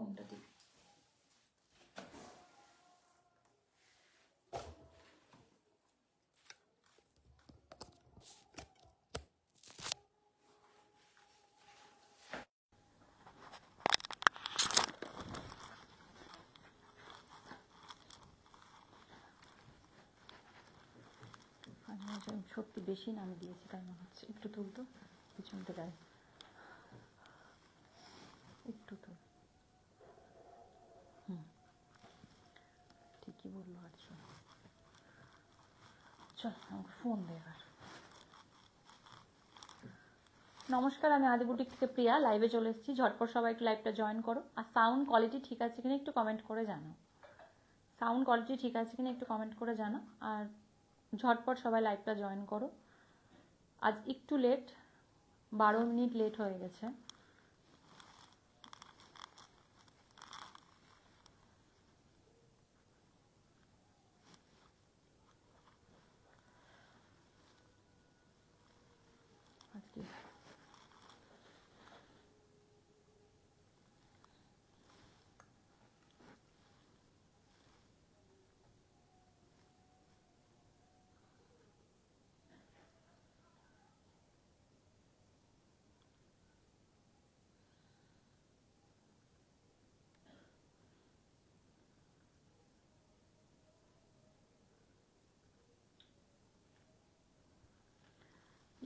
ফোনটা দিই। সত্যি বেশি নাম দিয়েছি তাই মনে হচ্ছে। একটু তুলতো পিছনতে গায়ে, একটু তুল। ঠিকই বললো। আচ্ছা চল আমাকে ফোন দে এবার। নমস্কার, আমি আদিবুটিক থেকে প্রিয়া লাইভে চলে এসেছি। ঝটপট সবাই একটু লাইভটা জয়েন করো। আর সাউন্ড কোয়ালিটি ঠিক আছে কিনা একটু কমেন্ট করে জানাও। সাউন্ড কোয়ালিটি ঠিক আছে কিনা একটু কমেন্ট করে জানাও। আর ঝটপট সবাই লাইভটা জয়েন করো। আজ একটু লেট, 12 মিনিট লেট হয়ে গেছে। আজকে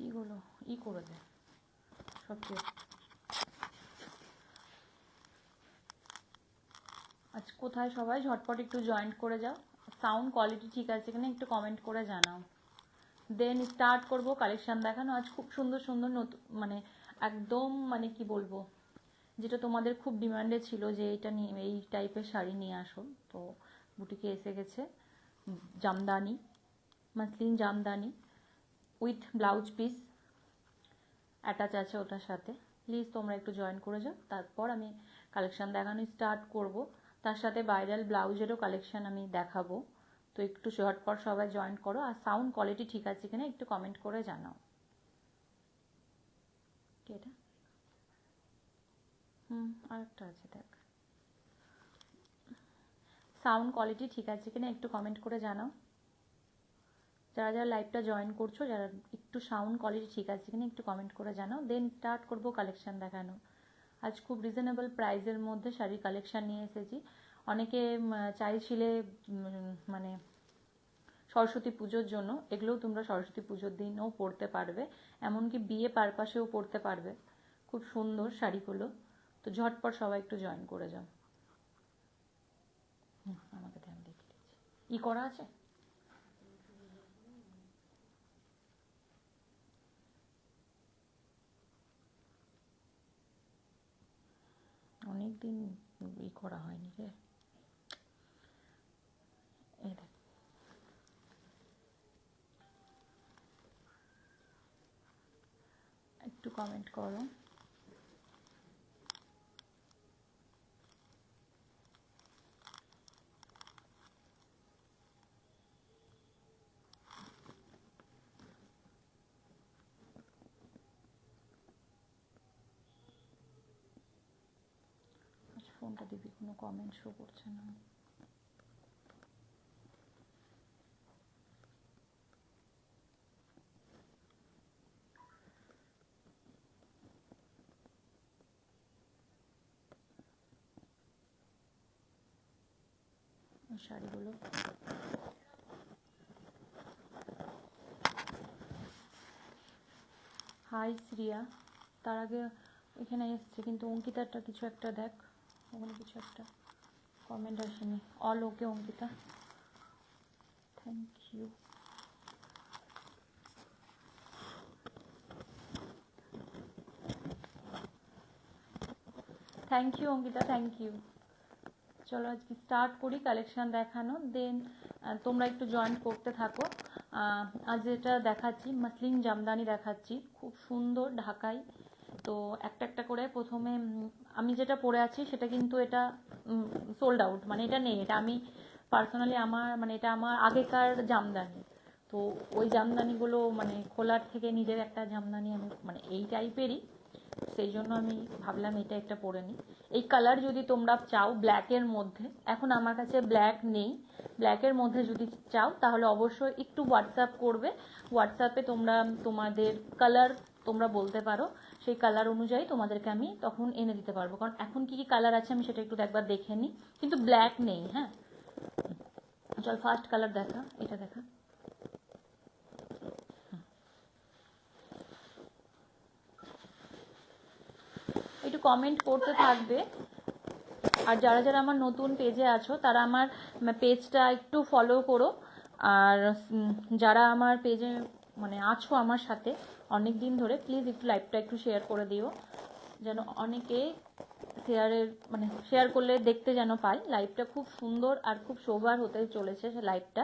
ইগুলো করে দে সবচেয়ে। আজ কোথায় সবাই ঝটপট একটু জয়েন করে যাও। সাউন্ড কোয়ালিটি ঠিক আছে কিনা একটু কমেন্ট করে জানাও। দেন স্টার্ট করব কালেকশন দেখানো। আজ খুব সুন্দর সুন্দর নতুন মানে একদম মানে কি বলবো, যেটা তোমাদের খুব ডিমান্ডে ছিল যে এটা নিয়ে এই টাইপের শাড়ি নিয়ে আসো, তো বুটিকে এসে গেছে। Jamdani, muslin Jamdani with blouse piece attach আছে ওটার সাথে। প্লিজ তোমরা একটু জয়েন করে যাও, তারপর আমি কালেকশন দেখানো স্টার্ট করব। তার সাথে ভাইরাল ব্লাউজেরও কালেকশন আমি দেখাবো। তো একটু ঝটপট সবাই জয়েন করো। আর সাউন্ড কোয়ালিটি ঠিক আছে কিনা একটু কমেন্ট করে জানাও। কি এটা? আরেকটা আছে দেখ। সাউন্ড কোয়ালিটি ঠিক আছে কিনা একটু কমেন্ট করে জানাও। যারা যারা লাইভটা জয়েন করছো, যারা একটু সাউন্ড কোয়ালিটি ঠিক আছে কিনা একটু কমেন্ট করে জানাও। দেন স্টার্ট করব কালেকশন দেখানো। আজ খুব রিজনেবল প্রাইসের মধ্যে শাড়ি কালেকশন নিয়ে এসেছি। অনেকে চাইছিলে মানে সরস্বতী পুজোর জন্য, এগুলোও তোমরা সরস্বতী পুজোর দিনও পরতে পারবে, এমনকি বিয়ে পারপাসেও পরতে পারবে। খুব সুন্দর শাড়িগুলো। তো ঝটপট সবাই একটু জয়েন করে যাও। আমাকে ধ্যান দেখে ই করা আছে। অনেকদিন ই করা হয়নি রে। এই দেখ, একটু কমেন্ট করো। ফোনটা দিবি, কোনো কমেন্ট শো করছে না। শাড়িগুলো হাই শ্রিয়া, তার আগে এখানে এসছে কিন্তু অঙ্কিতারটা কিছু একটা দেখ, ওখানে কিছু একটা কমেন্ট আসেনি। All okay Ankita, thank you. Thank you Ankita, thank you. চলো আজকে স্টার্ট করি কালেকশন দেখানো। দেন তোমরা একটু জয়েন করতে থাকো। আজ যেটা দেখাচ্ছি মাসলিন জামদানি দেখাচ্ছি, খুব সুন্দর ঢাকাই। তো একটা একটা করে প্রথমে আমি যেটা পরে আছি সেটা কিন্তু এটা সোল্ড আউট, মানে এটা নেই। এটা আমি পার্সোনালি আমার মানে এটা আমার আগেকার জামদানি। তো ওই জামদানিগুলো মানে খোলার থেকে নিজের একটা জামদানি আমি মানে এই টাইপেরই, সেই জন্য আমি ভাবলাম এটা একটা পরে নিই। এই কালার যদি তোমরা চাও ব্ল্যাকের মধ্যে, এখন আমার কাছে ব্ল্যাক নেই, ব্ল্যাকের মধ্যে যদি চাও তাহলে অবশ্যই একটু হোয়াটসঅ্যাপ করবে। হোয়াটসঅ্যাপে তোমরা তোমাদের কালার তোমরা বলতে পারো, সেই কালার অনুযায়ী তোমাদেরকে আমি তখন এনে দিতে পারবো। কারণ এখন কি কি কালার আছে আমি সেটা একটু একবার দেখে নিই, কিন্তু ব্ল্যাক নেই। হ্যাঁ চল ফার্স্ট কালার দেখা, এটা দেখা। একটু কমেন্ট করতে থাকবে। আর যারা যারা আমার নতুন পেজে আছো তারা আমার পেজটা একটু ফলো করো। আর যারা আমার পেজে মানে আছো আমার সাথে অনেক দিন ধরে, প্লিজ একটু লাইভটা একটু শেয়ার করে দিও, যেন অনেকে শেয়ারের মানে শেয়ার করলে দেখতে যেন পাই। লাইভটা খুব সুন্দর আর খুব সোবার হতে চলেছে সে লাইভটা।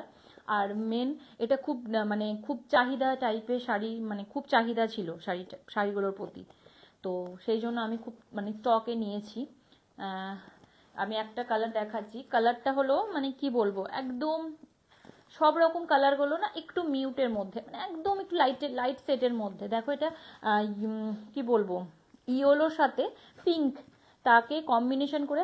আর মেন এটা খুব মানে খুব চাহিদা টাইপের শাড়ি, মানে খুব চাহিদা ছিল শাড়িগুলোর প্রতি। তো সেই জন্য আমি খুব মানে স্টকে নিয়েছি। আমি একটা কালার দেখাচ্ছি, কালারটা হলো মানে কি বলবো, একদম সব রকম কালারগুলো না একটু মিউটের মধ্যে, মানে একদম একটু লাইট সেটের মধ্যে। দেখো এটা কি বলবো, ইয়েলোর সাথে পিঙ্ক তাকে কম্বিনেশন করে,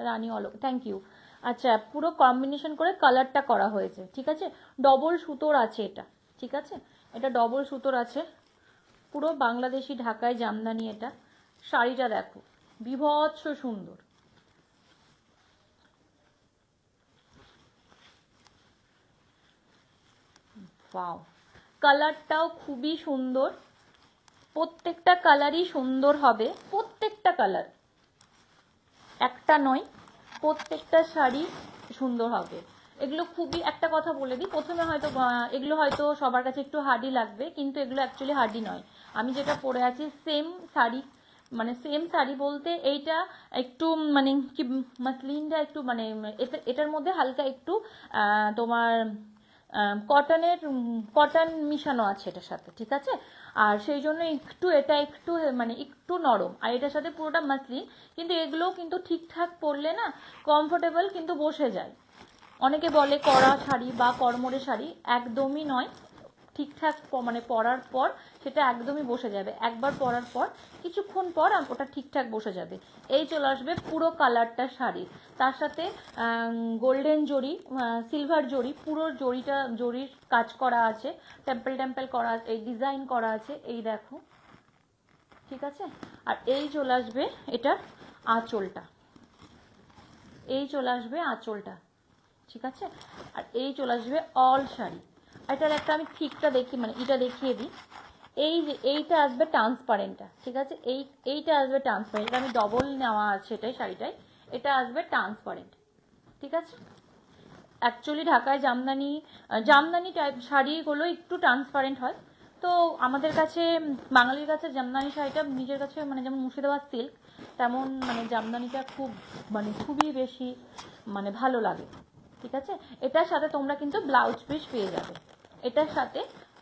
রানী অলোক, থ্যাংক ইউ। আচ্ছা পুরো কম্বিনেশন করে কালারটা করা হয়েছে, ঠিক আছে। ডবল সুতোর আছে এটা, ঠিক আছে, এটা ডবল সুতোর আছে, পুরো বাংলাদেশি ঢাকায় জামদানি। এটা শাড়িটা দেখো বিভৎস সুন্দর। ওয়াও, কালারটাও খুবই সুন্দর, প্রত্যেকটা কালারই সুন্দর হবে, প্রত্যেকটা কালার একটা নয়, প্রত্যেকটা শাড়ি সুন্দর হবে। এগুলো খুবই, একটা কথা বলে দিই প্রথমে, হয়তো এগুলো হয়তো সবার কাছে একটু হার্ডি লাগবে, কিন্তু এগুলো অ্যাকচুয়ালি হার্ডি নয়। আমি যেটা পরে আছি সেম শাড়ি, মানে সেম শাড়ি বলতে এইটা একটু মানে কি মাসলিনটা একটু মানে এটার মধ্যে হালকা একটু তোমার কটন মিশানো আছে এটার সাথে, ঠিক আছে। আর সেই জন্য একটু এটা একটু মানে একটু নরম, আর এটার সাথে পুরোটা মাসলিন। কিন্তু এগুলোও কিন্তু ঠিকঠাক পরলে না কমফোর্টেবল কিন্তু বসে যায়। অনেকে বলে কড়া শাড়ি বা কড়মড়ে শাড়ি, একদমই নয়। ঠিকঠাক মানে পরার পর সেটা একদমই বসে যাবে, একবার পরার পর কিছুক্ষণ পর ওটা ঠিকঠাক বসে যাবে। এই চলে আসবে পুরো কালারটা শাড়ি, তার সাথে গোল্ডেন জরি, সিলভার জরি, পুরো জরির কাজ করা আছে, টেম্পল করা আছে, এই ডিজাইন করা আছে, এই দেখো, ঠিক আছে। আর এই চলে আসবে এটার আঁচলটা, এই চলে আসবে আঁচলটা, ঠিক আছে। আর এই চলে আসবে অল শাড়ি। এটার একটা আমি ঠিকটা দেখি, মানে এটা দেখিয়ে দিই। এই যে এইটা আসবে ট্রান্সপারেন্টটা, ঠিক আছে, এইটা আসবে ট্রান্সপারেন্ট, আমি ডবল নেওয়া আছে এটাই শাড়িটাই, এটা আসবে ট্রান্সপারেন্ট, ঠিক আছে। অ্যাকচুয়ালি ঢাকায় জামদানি টাইপ শাড়িগুলো একটু ট্রান্সপারেন্ট হয়। তো আমাদের কাছে বাঙালির কাছে জামদানি শাড়িটা নিজের কাছে মানে যেমন মুর্শিদাবাদ সিল্ক, তেমন মানে জামদানিটা খুব মানে খুবই বেশি মানে ভালো লাগে, ঠিক আছে। এটার সাথে তোমরা কিন্তু ব্লাউজ পিস পেয়ে যাবে, এটার সাথে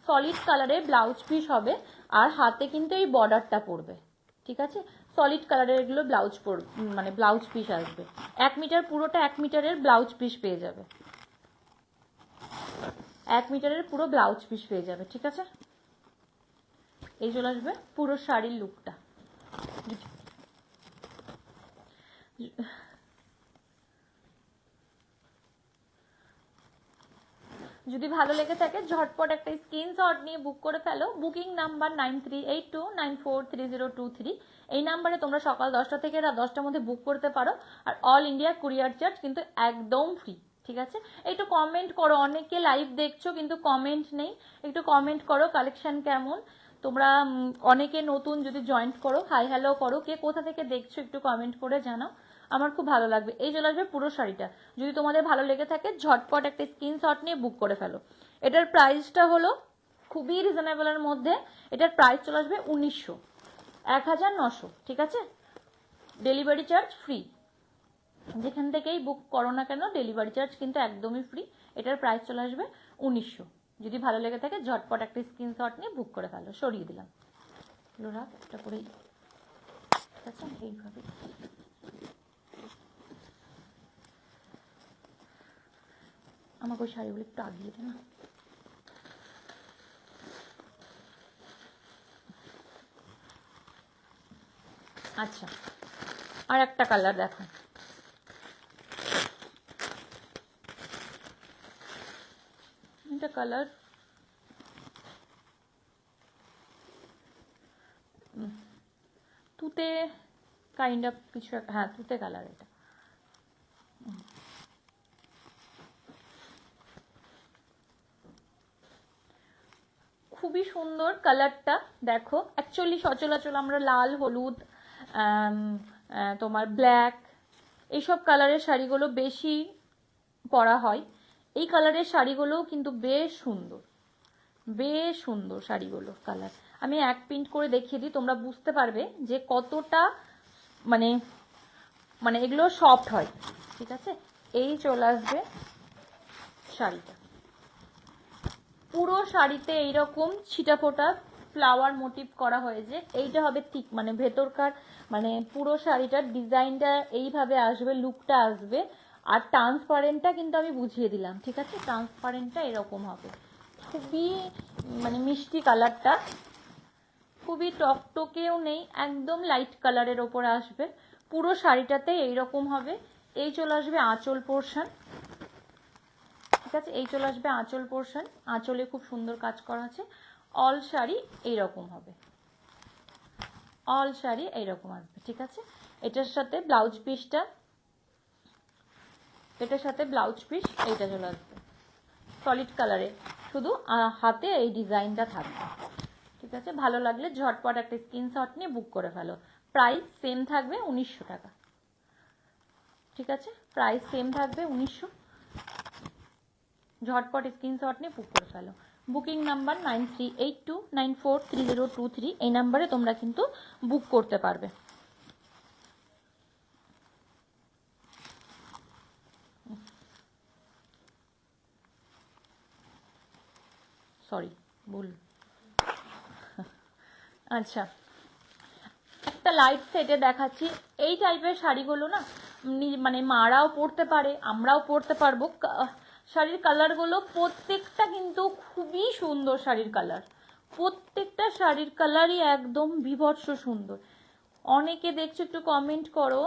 সলিড কালারের ব্লাউজ পিস হবে, আর হাতে কিন্তু এই বর্ডারটা পড়বে, ঠিক আছে। সলিড কালারের এগুলো মানে ব্লাউজ পিস আসবে, 1 মিটার, পুরোটা 1 মিটারের ব্লাউজ পিস পেয়ে যাবে, 1 মিটারের পুরো ব্লাউজ পিস পেয়ে যাবে, ঠিক আছে। এই চলে আসবে পুরো শাড়ির লুকটা। যদি ভালো লেগে থাকে ঝটপট একটা স্ক্রিনশট নিয়ে বুক করে ফেলো। Booking number 9382943023। এই নাম্বারে তোমরা সকাল 10টা থেকে রাত 10টার মধ্যে বুক করতে পারো। আর অল ইন্ডিয়া কুরিয়ার চার্জ কিন্তু একদম ফ্রি, ঠিক আছে। একটু কমেন্ট করো, অনেকে লাইভ দেখছো কিন্তু কমেন্ট নেই, একটু কমেন্ট করো কালেকশন কেমন। তোমরা অনেকে নতুন, যদি জয়েন্ট করো, হাই হ্যালো করো, কে কোথা থেকে দেখছো একটু কমেন্ট করে জানাও, আমার খুব ভালো লাগবে। এই চলে আসবে পুরো শাড়িটা, যদি তোমাদের ভালো লেগে থাকে ঝটপট একটা স্ক্রিনশট নিয়ে বুক করে ফেলো। এটার প্রাইসটা হলো খুবই রিজনেবলের মধ্যে, এটার প্রাইস চলে আসবে 1900, ঠিক আছে। ডেলিভারি চার্জ ফ্রি, যেখান থেকেই বুক করো না কেন ডেলিভারি চার্জ কিন্তু একদমই ফ্রি। এটার প্রাইস চলে আসবে 1900। যদি ভালো লেগে থাকে ঝটপট একটা স্ক্রিনশট নিয়ে বুক করে ফেলো। সরিয়ে দিলাম, রাখ একটা করেই, ঠিক আছে। এইভাবে আমাকে ওই শাড়িগুলো একটু আগিয়ে দে না। আচ্ছা, আর একটা কালার দেখো, এটা কালার তুতে কাইন্ড অফ কিছু একটা, হ্যাঁ তুতে কালার এটা। খুবই সুন্দর কালারটা দেখো। অ্যাকচুয়ালি সচরাচর আমরা লাল, হলুদ, তোমার ব্ল্যাক এইসব কালারের শাড়িগুলো বেশি পরা হয়। এই কালারের শাড়িগুলোও কিন্তু বেশ সুন্দর, বেশ সুন্দর শাড়িগুলো কালার। আমি এক প্রিন্ট করে দেখিয়ে দিই, তোমরা বুঝতে পারবে যে কতটা মানে মানে এগুলো সফট হয়। ঠিক আছে, এই চলে আসবে শাড়িটা। পুরো শাড়িতে এইরকম ছিটাফোটা ফ্লাওয়ার মোটিভ করা হয়েছে। এইটা হবে ঠিক মানে ভেতরকার মানে পুরো শাড়িটার ডিজাইনটা এইভাবে আসবে, লুকটা আসবে। আর ট্রান্সপারেন্টটা কিন্তু আমি বুঝিয়ে দিলাম, ঠিক আছে? ট্রান্সপারেন্টটা এরকম হবে, খুবই মানে মিষ্টি কালারটা, খুবই টকটকেও নেই, একদম লাইট কালারের ওপর আসবে। পুরো শাড়িটাতে এইরকম হবে। এই চলে আসবে আঁচল পোর্শন, ঠিক আছে? এই চলে আসবে আঁচল পোর্শন, আঁচলে খুব সুন্দর কাজ করা আছে। অল শাড়ি এইরকম হবে, অল শাড়ি এইরকম আসবে, ঠিক আছে? এটার সাথে ব্লাউজ পিসটা, এটার সাথে ব্লাউজ পিস এইটা চলে আসবে সলিড কালারে, শুধু হাতে এই ডিজাইনটা থাকবে, ঠিক আছে? ভালো লাগলে ঝটপট একটা স্ক্রিনশট নিয়ে বুক করে ফেলো। প্রাইস সেম থাকবে 1900 টাকা, ঠিক আছে? প্রাইস সেম থাকবে 1900। ঝটপট স্ক্রিনশট নিয়ে বুক করে ফেলো। বুকিং নাম্বার 9382943023, এই নাম্বারে তোমরা কিন্তু বুক করতে পারবে। সরি ভুল। আচ্ছা, একটা লাইট সেটে দেখাচ্ছি। এই টাইপের শাড়িগুলো না মানে মারাও পরতে পারে, আমরাও পরতে পারবো। শাড়ির কালারগুলো প্রত্যেকটা কিন্তু খুবই সুন্দর, শাড়ির কালার প্রত্যেকটা শাড়ির কালারই একদম বিভৎস সুন্দর। অনেকে দেখছো একটু কমেন্ট করো,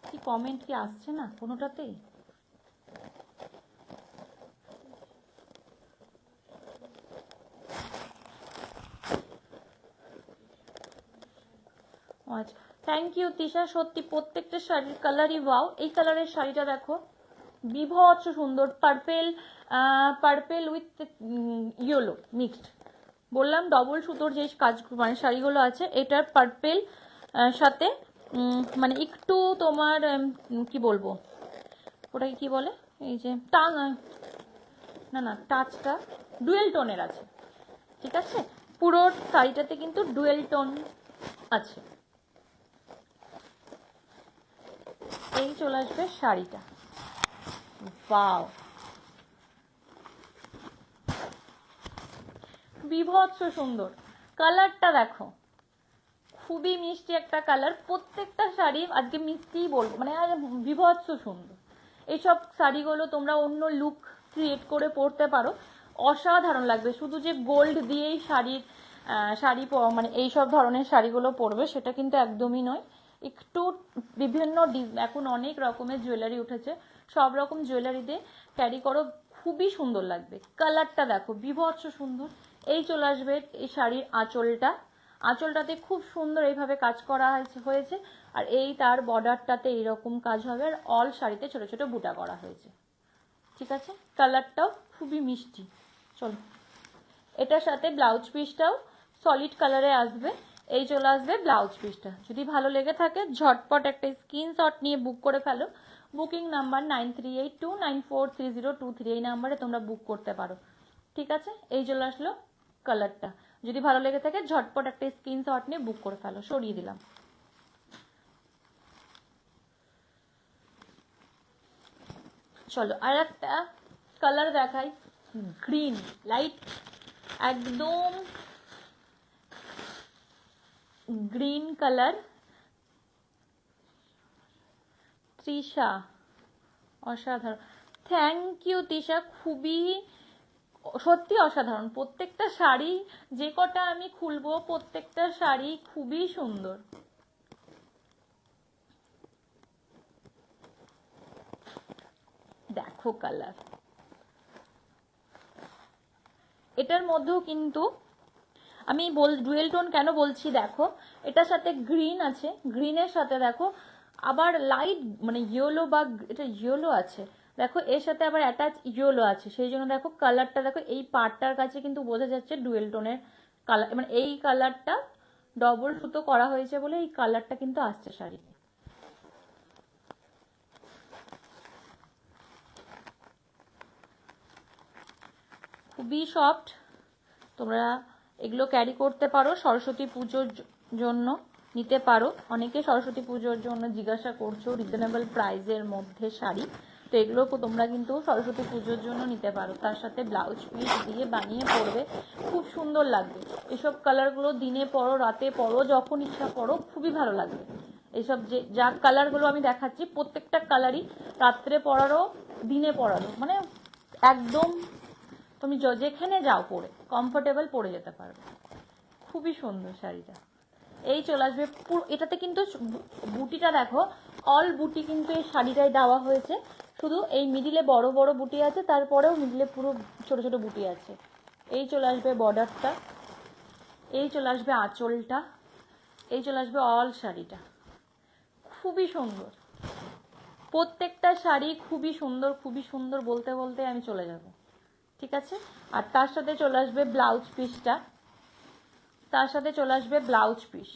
কি কমেন্ট কি আসছে না কোনোটাতেই? আচ্ছা, থ্যাংক ইউ তিশা। সত্যি প্রত্যেকটা শাড়ির কালারই ওয়াও। এই কালারের শাড়িটা দেখো, বিভৎস সুন্দর, purple, purple with yellow mixed. বললাম ডবল সুতোর যে কাজ মানে শাড়িগুলো আছে, এটার পার্পেল সাথে মানে একটু তোমার কি বলবো ওটাকে কি বলে, এই যে টাং, না না টাচটা ডুয়েল টোনের আছে, ঠিক আছে? পুরো শাড়িটাতে কিন্তু ডুয়েল টোন আছে। এই চলে আসবে শাড়িটা, ওয়াও বিভৎস সুন্দর। কালারটা দেখো, খুবই মিষ্টি একটা কালার। প্রত্যেকটা শাড়ি আজকে মিষ্টিই বলবো, মানে বিভৎস সুন্দর। এইসব শাড়িগুলো তোমরা অন্য লুক ক্রিয়েট করে পরতে পারো, অসাধারণ লাগবে। শুধু যে গোল্ড দিয়েই শাড়ি মানে এইসব ধরনের শাড়িগুলো পরবে সেটা কিন্তু একদমই নয়। একটু বিভিন্ন এখন অনেক রকমের জুয়েলারি উঠেছে, সব রকম জুয়েলারি দিয়ে ক্যারি করো, খুবই সুন্দর লাগবে। কালারটা দেখো বিভৎস সুন্দর। এই চলে আসবে এই শাড়ির আঁচলটা, আঁচলটাতে খুব সুন্দর এইভাবে কাজ করা হয়েছে। আর এই তার বর্ডারটাতে এইরকম কাজ হবে, আর অল শাড়িতে ছোট ছোট বুটা করা হয়েছে, ঠিক আছে? কালারটাও খুবই মিষ্টি। চলো, এটার সাথে ব্লাউজ পিসটাও সলিড কালারে আসবে। এই চলে আসবে ব্লাউজ পিসটা। যদি ভালো লেগে থাকে ঝটপট একটা স্ক্রিনশট নিয়ে বুক করে ফেলো। বুকিং নাম্বার 9382943023, এই নাম্বারে তোমরা বুক করতে পারো, ঠিক আছে? এই চলে আসলো কালারটা। যদি ভালো লেগে থাকে ঝটপট একটা স্ক্রিনশট নিয়ে বুক করে ফেলো। সরিয়ে দিলাম। চলো আর একটা কালার দেখাই, গ্রিন লাইট, একদম গ্রিন কালার। তৃষা, অসাধারণ, থ্যাংক ইউ তৃষা, খুবই সত্যি অসাধারণ। প্রত্যেকটা শাড়ি যে কটা আমি খুলবো প্রত্যেকটা শাড়ি খুবই সুন্দর। দেখো কালার, এটার মধ্যেও কিন্তু আমি ডুয়েল টোন কেন বলছি, দেখো এটার সাথে গ্রিন আছে, গ্রিনের সাথে দেখো আবার লাইট মানে ইয়েলো বা এটা ইয়েলো আছে, দেখো এর সাথে আবার অ্যাটাচ ইয়েলো আছে, সেই জন্য দেখো কালারটা দেখো এই পার্টটার কাছে কিন্তু বোঝা যাচ্ছে ডুয়েল টোনের কালার, মানে এই কালারটা ডবল সুতো করা হয়েছে বলে এই কালারটা কিন্তু আসছে শাড়িতে। খুবই সফট, তোমরা এগুলো ক্যারি করতে পারো, সরস্বতী পুজোর জন্য নিতে পারো। অনেকে সরস্বতী পুজোর জন্য জিজ্ঞাসা করছো রিজনেবল প্রাইসের মধ্যে শাড়ি, তো এগুলো তোমরা কিন্তু সরস্বতী পুজোর জন্য নিতে পারো। তার সাথে ব্লাউজ পিস দিয়ে বানিয়ে পরবে, খুব সুন্দর লাগবে। এসব কালারগুলো দিনে পরো, রাতে পরো, যখন ইচ্ছা পরো, খুবই ভালো লাগবে। এইসব যে যা কালারগুলো আমি দেখাচ্ছি প্রত্যেকটা কালারই রাত্রে পরারও দিনে পরারও মানে একদম তুমি যেখানে যাও পরে কমফোর্টেবল পরে যেতে পারবে। খুবই সুন্দর শাড়িটা। এই চলে আসবে পুরো, এটাতে কিন্তু বুটিটা দেখো অল বুটি কিন্তু এই শাড়িটায় দেওয়া হয়েছে, শুধু এই মিডিলে বড় বড় বুটি আছে, তারপরেও মিডিলে পুরো ছোট ছোট বুটি আছে। এই চলে আসবে বর্ডারটা, এই চলে আসবে আঁচলটা, এই চলে আসবে অল শাড়িটা। খুবই সুন্দর, প্রত্যেকটা শাড়ি খুবই সুন্দর, খুবই সুন্দর বলতে বলতে আমি চলে যাব, ঠিক আছে। আর তার সাথে চলে আসবে ব্লাউজ পিসটা, তার সাথে চলে আসবে ব্লাউজ পিস,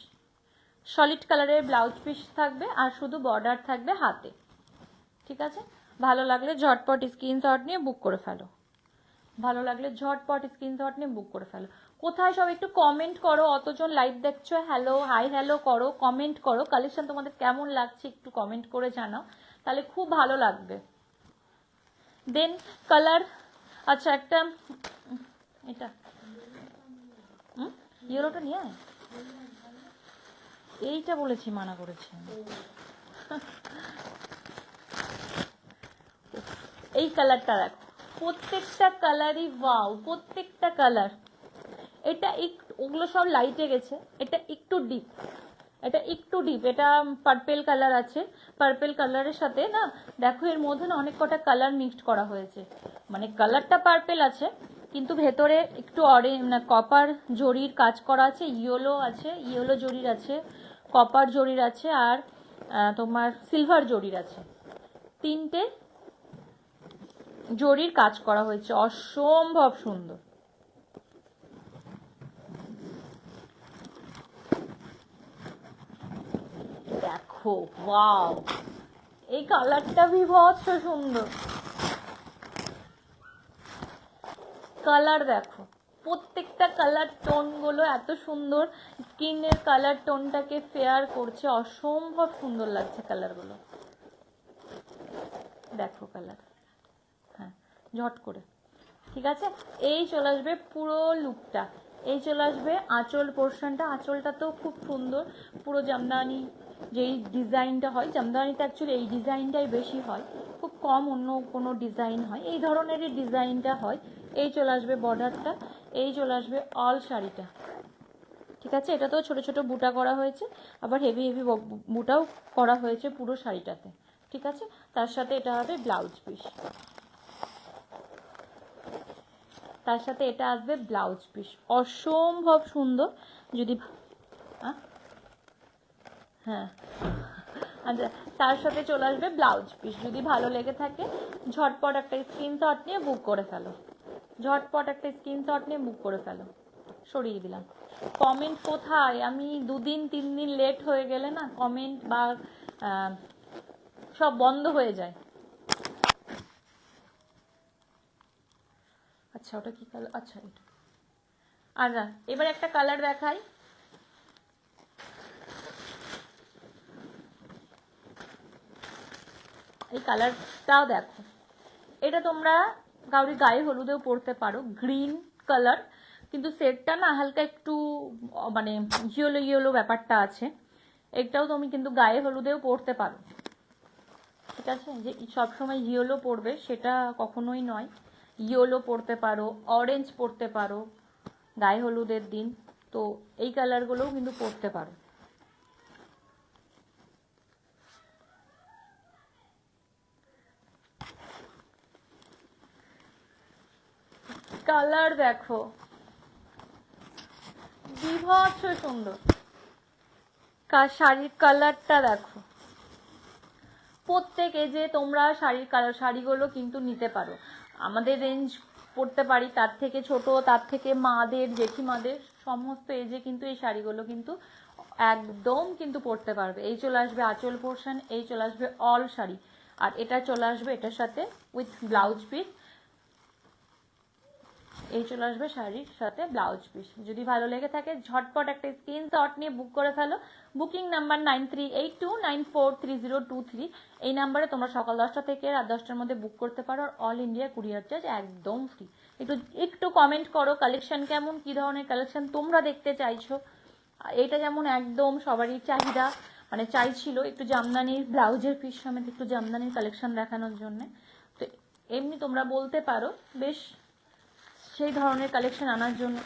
সলিড কালারের ব্লাউজ পিস থাকবে আর শুধু বর্ডার থাকবে হাতে, ঠিক আছে। ভালো লাগলে ঝটপট স্ক্রিনশট নিয়ে বুক করে ফেলো, ভালো লাগলে ঝটপট স্ক্রিনশট নিয়ে বুক করে ফেলো। কোথায় সব একটু কমেন্ট করো, অতজন লাইভ দেখছো, হ্যালো হাই হ্যালো করো, কমেন্ট করো, কালেকশন তোমাদের কেমন লাগছে একটু কমেন্ট করে জানাও, তাহলে খুব ভালো লাগবে। দেন কালার, আচ্ছা একটা এটা ইয়েলোটা নিয়ে আয়, এইটা বলেছি মানা করেছি এই কালারটা দেখো, প্রত্যেকটা কালারই ওয়াও, প্রত্যেকটা কালার। এটা একটু ওগুলো সব লাইটে গেছে, এটা একটু ডিপ, এটা একটু ডিপ, এটা পার্পেল কালার আছে, পার্পেল কালারের সাথে না দেখো এর মধ্যে না অনেক কটা কালার মিক্সড করা হয়েছে, মানে কালারটা পার্পেল আছে কিন্তু ভেতরে একটু না কপার জরির কাজ করা আছে, ইয়েলো আছে, ইয়েলো জরির আছে, কপার জরির আছে, আর তোমার সিলভার জরির আছে, তিনটে জরির কাজ করা হয়েছে, অসম্ভব সুন্দর। দেখো ওয়াও, এই কালারটা বিভৎস সুন্দর, কালার দেখো প্রত্যেকটা কালার টোনগুলো এত সুন্দর, স্কিনের কালার টোনটাকে ফেয়ার করছে, অসম্ভব সুন্দর লাগছে কালারগুলো। দেখো কালার, হ্যাঁ ঝট করে, ঠিক আছে। এই চলে আসবে পুরো লুকটা, এই চলে আসবে আঁচল পোর্শনটা, আঁচলটা তো খুব সুন্দর, পুরো জামদানি যেই ডিজাইনটা হয়, জামদানিতে অ্যাকচুয়ালি এই ডিজাইনটাই বেশি হয়, খুব কম অন্য কোনো ডিজাইন হয়, এই ধরনেরই ডিজাইনটা হয়। এই চলে আসবে বর্ডারটা, এই চলে আসবে অল শাড়িটা, ঠিক আছে। এটা তো ছোট ছোট বুটা করা হয়েছে, আবার হেভি হেভি বুটাও করা হয়েছে পুরো শাড়িটাতে, ঠিক আছে। তার সাথে এটা হবে ব্লাউজ পিস, তার সাথে এটা আসবে ব্লাউজ পিস, অসম্ভব সুন্দর। যদি হ্যাঁ আচ্ছা, তার সাথে চলে আসবে ব্লাউজ পিস, যদি ভালো লেগে থাকে ঝটপট একটা স্ক্রিনশট নিয়ে বুক করে ফেলো, ঝটপট একটা স্ক্রিনশট নিয়ে বুক করে ফেলো। সরিয়ে দিলাম কমেন্ট, কোথায় আমি 2 দিন 3 দিন লেট হয়ে গেলে না কমেন্ট বা সব বন্ধ হয়ে যায়। আচ্ছা ওটা কি কালার, আচ্ছা এটা, আচ্ছা এবার একটা কালার দেখাই, এই কালারটাও দেখো, এটা তোমরা কাউরি গায়ে হলুদেও পরতে পারো, গ্রিন কালার, কিন্তু সেটটা না হালকা একটু মানে ইয়েলো ইয়েলো ব্যাপারটা আছে, এটাও তুমি কিন্তু গায়ে হলুদেও পরতে পারো, ঠিক আছে। যে সবসময় ইয়েলো পরবে সেটা কখনোই নয়, ইয়েলো পরতে পারো, অরেঞ্জ পরতে পারো গায়ে হলুদের দিন, তো এই কালারগুলোও কিন্তু পরতে পারো। কালার দেখো, বিভৎস সুন্দর। শাড়ির কালারটা দেখো। প্রত্যেক এজে তোমরা শাড়িগুলো কিন্তু নিতে পারো। আমাদের রেঞ্জ পড়তে পারি তার থেকে ছোট, তার থেকে মাদের, জেঠিমাদের, সমস্ত এজে কিন্তু এই শাড়িগুলো কিন্তু একদম কিন্তু পরতে পারবে। এই চলে আসবে আঁচল পোর্শন, এই চলে আসবে অল শাড়ি, আর এটা চলে আসবে এটার সাথে উইথ ব্লাউজ পিস। এই চলে আসবে শাড়ির সাথে ব্লাউজ পিস। যদি ভালো লেগে থাকে ঝটপট একটা স্ক্রিনশট নিয়ে বুক করে ফেলো। Booking number 9382943023। এই নাম্বারে তোমরা সকাল 10টা থেকে রাত 10টার মধ্যে বুক করতে পারো। আর অল ইন্ডিয়া কুরিয়ার চার্জ একদম ফ্রি। একটু কমেন্ট করো কালেকশন কেমন, কি ধরনের কালেকশন তোমরা দেখতে চাইছো। এটা যেমন একদম সবারই চাহিদা, মানে চাইছিল একটু জামদানির ব্লাউজের পিস সমেত একটু জামদানির কালেকশন দেখানোর জন্য। তো এমনি তোমরা বলতে পারো বেশ সেই ধরনের কালেকশন আনার জন্য,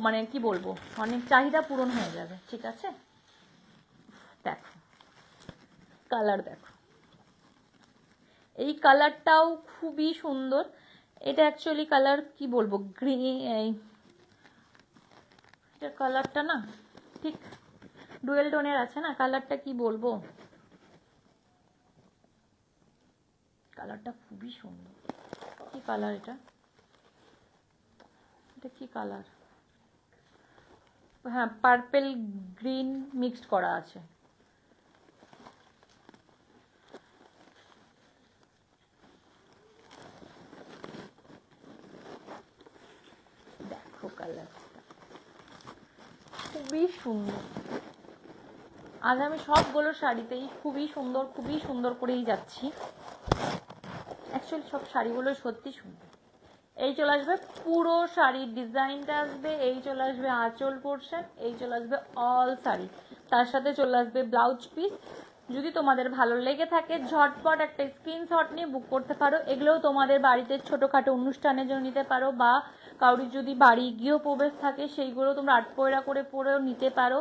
মানে কি বলবো, অনেক চাহিদা পূরণ হয়ে যাবে। ঠিক আছে, দেখো কালার দেখো, এই কালারটাও খুবই সুন্দর। এটা অ্যাকচুয়ালি কালার কি বলবো, গ্রিন, এটা কালারটা না ঠিক ডুয়েল টোনের আছে না, কালারটা কি বলবো, কালারটা খুবই সুন্দর। কি কালার এটা, এটা কি কালার, হ্যাঁ পার্পেল গ্রিন মিক্সড করা আছে। দেখো কালার খুবই সুন্দর। আজ আমি সবগুলো শাড়িতেই খুবই সুন্দর করেই যাচ্ছি। অ্যাকচুয়ালি সব শাড়িগুলো সত্যি সুন্দর। এই চলে আসবে পুরো শাড়ির ডিজাইনটা আসবে, এই চলে আসবে আঁচল পোর্শন, এই চলে আসবে অল শাড়ি, তার সাথে চলে আসবে ব্লাউজ পিস। যদি তোমাদের ভালো লেগে থাকে ঝটপট একটা স্ক্রিনশট নিয়ে বুক করতে পারো। এগুলোও তোমাদের বাড়িতে ছোটোখাটো অনুষ্ঠানের জন্য নিতে পারো, বা কারোর যদি বাড়ি গৃহপ্রবেশ থাকে সেইগুলো তোমরা আটপয়রা করে পরেও নিতে পারো।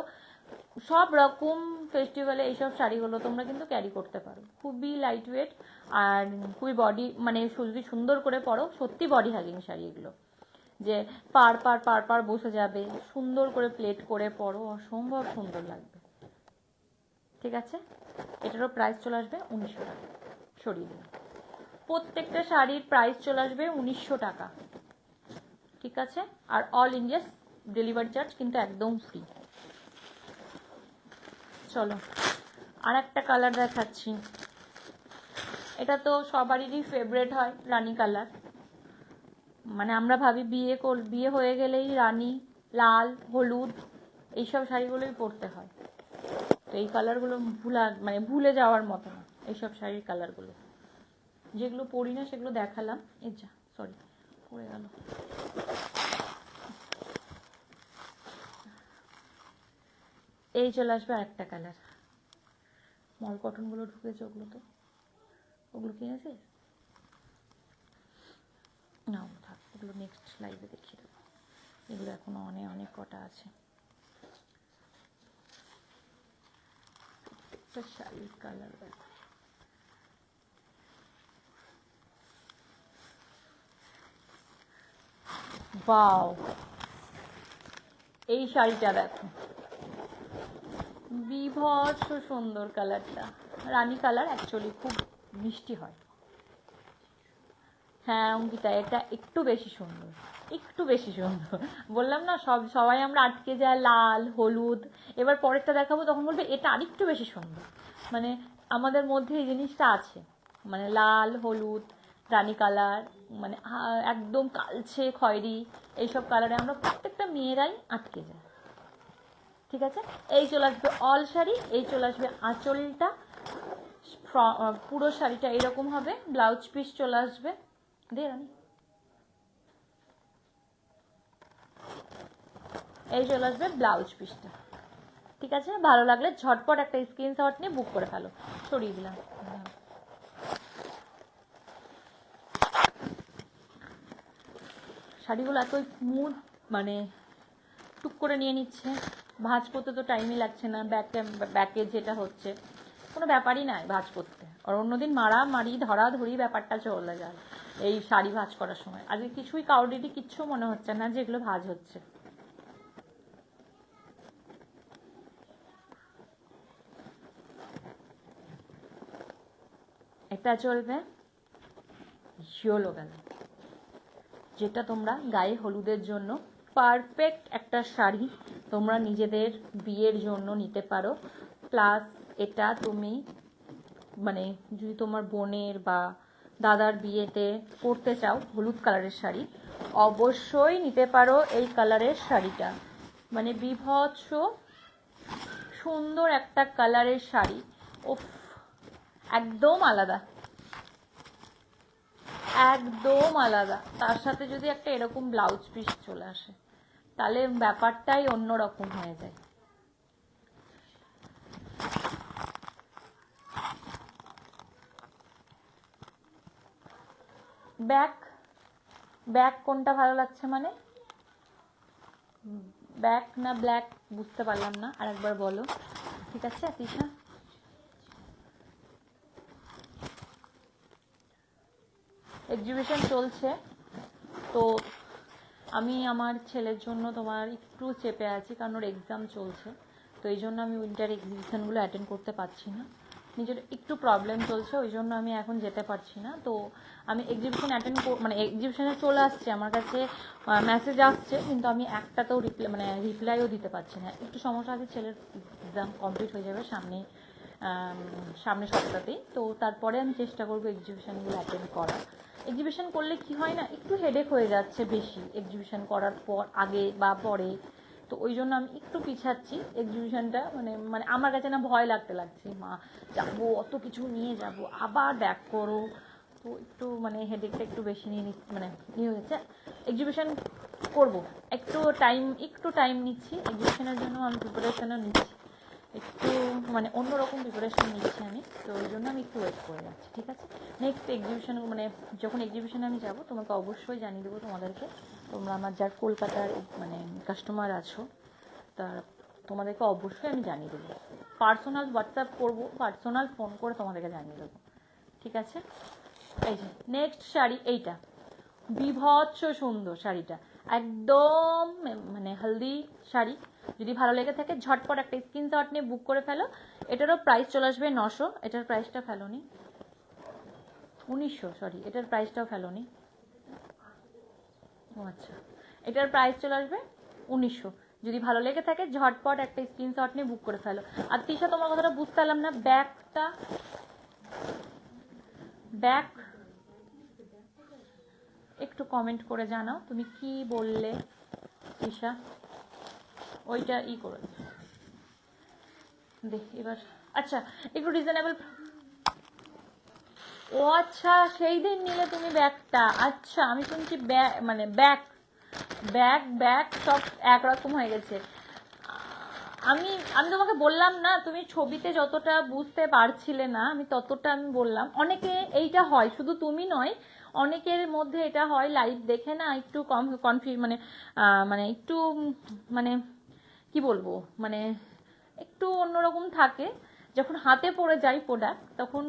সব রকম ফেস্টিভ্যালে এইসব শাড়িগুলো তোমরা কিন্তু ক্যারি করতে পারো। খুবই লাইট ওয়েট আর খুবই বডি, মানে যদি সুন্দর করে পরো সত্যি বডি হ্যাগিং শাড়ি এগুলো, যে পার বসে যাবে, সুন্দর করে প্লেট করে পরো, অসম্ভব সুন্দর লাগবে। ঠিক আছে, এটারও প্রাইস চলে আসবে 1900 টাকা। সরিয়ে দিন, প্রত্যেকটা শাড়ির প্রাইস চলে আসবে 1900 টাকা। ঠিক আছে, আর অল ইন্ডিয়া ডেলিভারি চার্জ কিন্তু একদম ফ্রি। চলো আর একটা কালার দেখাচ্ছি। এটা তো সবারই ফেভারিট হয়, রানী কালার। মানে আমরা ভাবি বিয়ে হয়ে গেলেই রানী, লাল, হলুদ এইসব শাড়িগুলোই পরতে হয়। তো এই কালারগুলো ভুলে যাওয়ার মতো না। এইসব শাড়ির কালারগুলো যেগুলো পরি না সেগুলো দেখালাম। সরি পড়ে গেল। এই চলে আসবে আরেকটা কালার। মল কটনগুলো ঢুকেছে, ওগুলো কিনেছে না, থাক, ওগুলো নেক্সট লাইভে দেখিয়ে দেবো। এগুলো এখনো অনেক কটা আছে। শাড়ির কালার দেখো, বাও, এই শাড়িটা দেখো, বিভৎস সুন্দর কালারটা। রানী কালার অ্যাকচুয়ালি খুব মিষ্টি হয়। হ্যাঁ অঙ্কিতা, এটা একটু বেশি সুন্দর, বললাম না সবাই আমরা আটকে যায় লাল হলুদ। এবার পরেরটা দেখাবো তখন বলবে এটা আরেকটু বেশি সুন্দর। মানে আমাদের মধ্যে এই জিনিসটা আছে, মানে লাল হলুদ রানী কালার, মানে একদম কালচে খয়েরি, এইসব কালারে আমরা প্রত্যেকটা মেয়েরাই আটকে যাই। ঠিক আছে, এই চলে আসবে অল শাড়ি, এই চলে আসবে আঁচলটা, পুরো শাড়িটা এরকম হবে, ব্লাউজ পিস চলে আসবে। এই চলে আসবে ব্লাউজ পিসটা। ঠিক আছে, ভালো লাগলে ঝটপট একটা স্ক্রিনশট নিয়ে বুক করে ফেলো। সরিয়ে দিলাম। শাড়িগুলো এত স্মুথ, মানে টুক করে নিয়ে নিচ্ছে, ভাঁজ করতে তো টাইমই লাগছে না। ব্যাকে যেটা হচ্ছে কোনো ব্যাপারই নাই ভাঁজ করতে, আর অন্যদিন মারামারি ধরাধরি ব্যাপারটা চলে যায় এই শাড়ি ভাঁজ করার সময়। আজকে কিছুই কাউরিরই কিচ্ছু মনে হচ্ছে না যে এগুলো ভাঁজ হচ্ছে। এটা চলবে ইয়েলো কালার, যেটা তোমরা গায়ে হলুদের জন্য পারফেক্ট একটা শাড়ি তোমরা নিজেদের বিয়ের জন্য নিতে পারো। প্লাস এটা তুমি মানে যদি তোমার বোনের বা দাদার বিয়েতে পরতে চাও হলুদ কালারের শাড়ি, অবশ্যই নিতে পারো এই কালারের শাড়িটা। মানে বিভৎস সুন্দর একটা কালারের শাড়ি, ওফ একদম আলাদা, একদম আলাদা। তার সাথে যদি একটা এরকম ব্লাউজ পিস চলে আসে তাহলে ব্যাপারটাই অন্যরকম হয়ে যায়। ব্যাক, ব্যাক কোনটা ভালো লাগছে মানে ব্যাক না ব্ল্যাক বুঝতে পারলাম না, আরেকবার বলো। ঠিক আছে তিশা? এক্সিবিশন চলছে তো আমি আমার ছেলের জন্য তোমার একটু চেপে আছি, কারণ ওর এক্সাম চলছে, তো এই জন্য আমি উইন্টার এক্সিবিশনগুলো অ্যাটেন্ড করতে পারছি না। নিজের একটু প্রবলেম চলছে, ওই জন্য আমি এখন যেতে পারছি না। তো আমি এক্সিবিশন মানে এক্সিবিশনে চলে আসছে, আমার কাছে মেসেজ আসছে, কিন্তু আমি একটাতেও রিপ্লাইও দিতে পারছি না। একটু সমস্যা আছে, ছেলের এক্সাম কমপ্লিট হয়ে যাবে সামনের সপ্তাহতেই, তো তারপরে আমি চেষ্টা করবো এক্সিবিশনগুলো অ্যাটেন্ড করার। এক্সিবিশন করলে কি হয় না, একটু হেডেক হয়ে যাচ্ছে বেশি এক্সিবিশন করার পর, আগে বা পরে, তো ওই জন্য আমি একটু পিছাচ্ছি এক্সিবিশনটা। মানে মানে আমার কাছে না ভয় লাগছে, মা যাবো অত কিছু নিয়ে যাব আবার ব্যাক করো, তো একটু মানে হেডেকটা একটু বেশি নিয়ে হয়েছে। এক্সিবিশন করব, একটু টাইম নিচ্ছি এক্সিবিশনের জন্য, আমি প্রিপারেশনও নিচ্ছি, একটু মানে অন্যরকম প্রিপারেশন নিচ্ছি আমি, তো ওই জন্য আমি একটু ওয়েট করে যাচ্ছি। ঠিক আছে, নেক্সট এক্সিবিশন মানে যখন এক্সিবিশনে আমি যাব তোমাকে অবশ্যই জানিয়ে দেবো তোমাদেরকে। তোমরা আমার যার কলকাতার মানে কাস্টমার আছো তার তোমাদেরকে অবশ্যই আমি জানিয়ে দেবো, পার্সোনাল হোয়াটসঅ্যাপ করবো, পার্সোনাল ফোন করে তোমাদেরকে জানিয়ে দেবো। ঠিক আছে, এই যে নেক্সট শাড়ি, এইটা বিভৎস সুন্দর শাড়িটা, একদম মানে হলদি শাড়ি। যদি ভালো লেগে থাকে ঝটপট একটা স্ক্রিনশট নিয়ে বুক করে ফেলো। এটারও প্রাইস চলে আসবে 900, এটার প্রাইসটা ফেলোনি 1900, সরি এটার প্রাইসটাও ফেলোনি, ও আচ্ছা এটার প্রাইস চলে আসবে 1900। যদি ভালো লেগে থাকে ঝটপট একটা স্ক্রিনশট নিয়ে বুক করে ফেলো। আর তিশা তোমার কথাটা বুঝতে পারলাম না, ব্যাক একটু কমেন্ট করে জানাও তুমি কি বললে তিশা, ওইটা করে দেখ এবার। আচ্ছা একটু রিজনেবল, ও আচ্ছা সেই দিন নিলে তুমি ব্যাগটা, আচ্ছা আমি শুনছি মানে ব্যাগ সব একরকম হয়ে গেছে। আমি আমি তোমাকে বললাম না, তুমি ছবিতে যতটা বুঝতে পারছিলে না আমি ততটা আমি বললাম। অনেকে এইটা হয়, শুধু তুমি নয়, অনেকের মধ্যে এটা হয়, লাইভ দেখে না একটু মানে মানে একটু মানে কি বলবো, মানে একটু অন্যরকম থাকে। যখন হাতে পড়ে যায় প্রোডাক্ট তখন